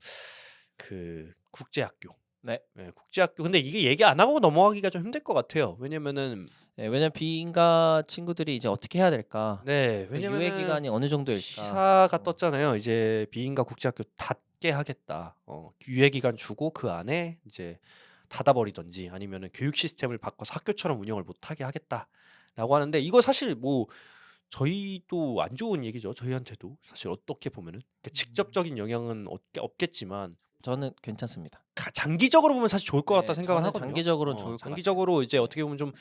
그 국제학교. 네. 네, 국제학교. 근데 이게 얘기 안 하고 넘어가기가 좀 힘들 것 같아요. 왜냐면은 네, 왜냐면 비인가 친구들이 이제 어떻게 해야 될까? 네, 그 유예 왜냐면은 기간이 어느 정도일까? 기사가 어. 떴잖아요. 이제 비인가 국제학교 닫게 하겠다. 유예 기간 주고 그 안에 이제 닫아버리든지 아니면은 교육 시스템을 바꿔서 학교처럼 운영을 못하게 하겠다라고 하는데 이거 사실 뭐 저희도 안 좋은 얘기죠. 저희한테도 사실 어떻게 보면은 그러니까 직접적인 영향은 없겠지만 저는 괜찮습니다. 장기적으로 보면 사실 좋을 것 같다 네, 생각은 저는 하거든요. 장기적으로는 좋을 것 장기적으로 이제 같아요. 어떻게 보면 좀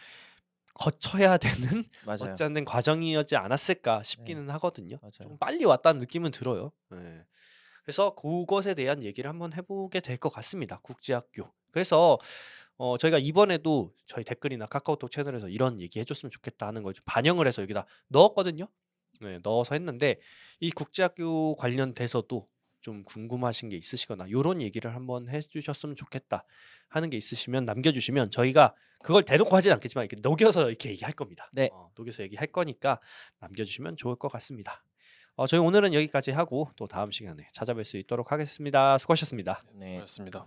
거쳐야 되는 맞아요. 어찌 않는 과정이었지 않았을까 네, 싶기는 하거든요. 맞아요. 좀 빨리 왔다는 느낌은 들어요. 네. 그래서 그것에 대한 얘기를 한번 해보게 될 것 같습니다. 국제학교. 그래서 저희가 이번에도 저희 댓글이나 카카오톡 채널에서 이런 얘기 해줬으면 좋겠다 하는 걸 좀 반영을 해서 여기다 넣었거든요. 네, 넣어서 했는데 이 국제학교 관련돼서도 좀 궁금하신 게 있으시거나 요런 얘기를 한번 해주셨으면 좋겠다 하는 게 있으시면 남겨주시면 저희가 그걸 대놓고 하진 않겠지만 이렇게 녹여서 이렇게 얘기할 겁니다. 네. 녹여서 얘기할 거니까 남겨주시면 좋을 것 같습니다. 저희 오늘은 여기까지 하고 또 다음 시간에 찾아뵐 수 있도록 하겠습니다. 수고하셨습니다. 네. 그렇습니다.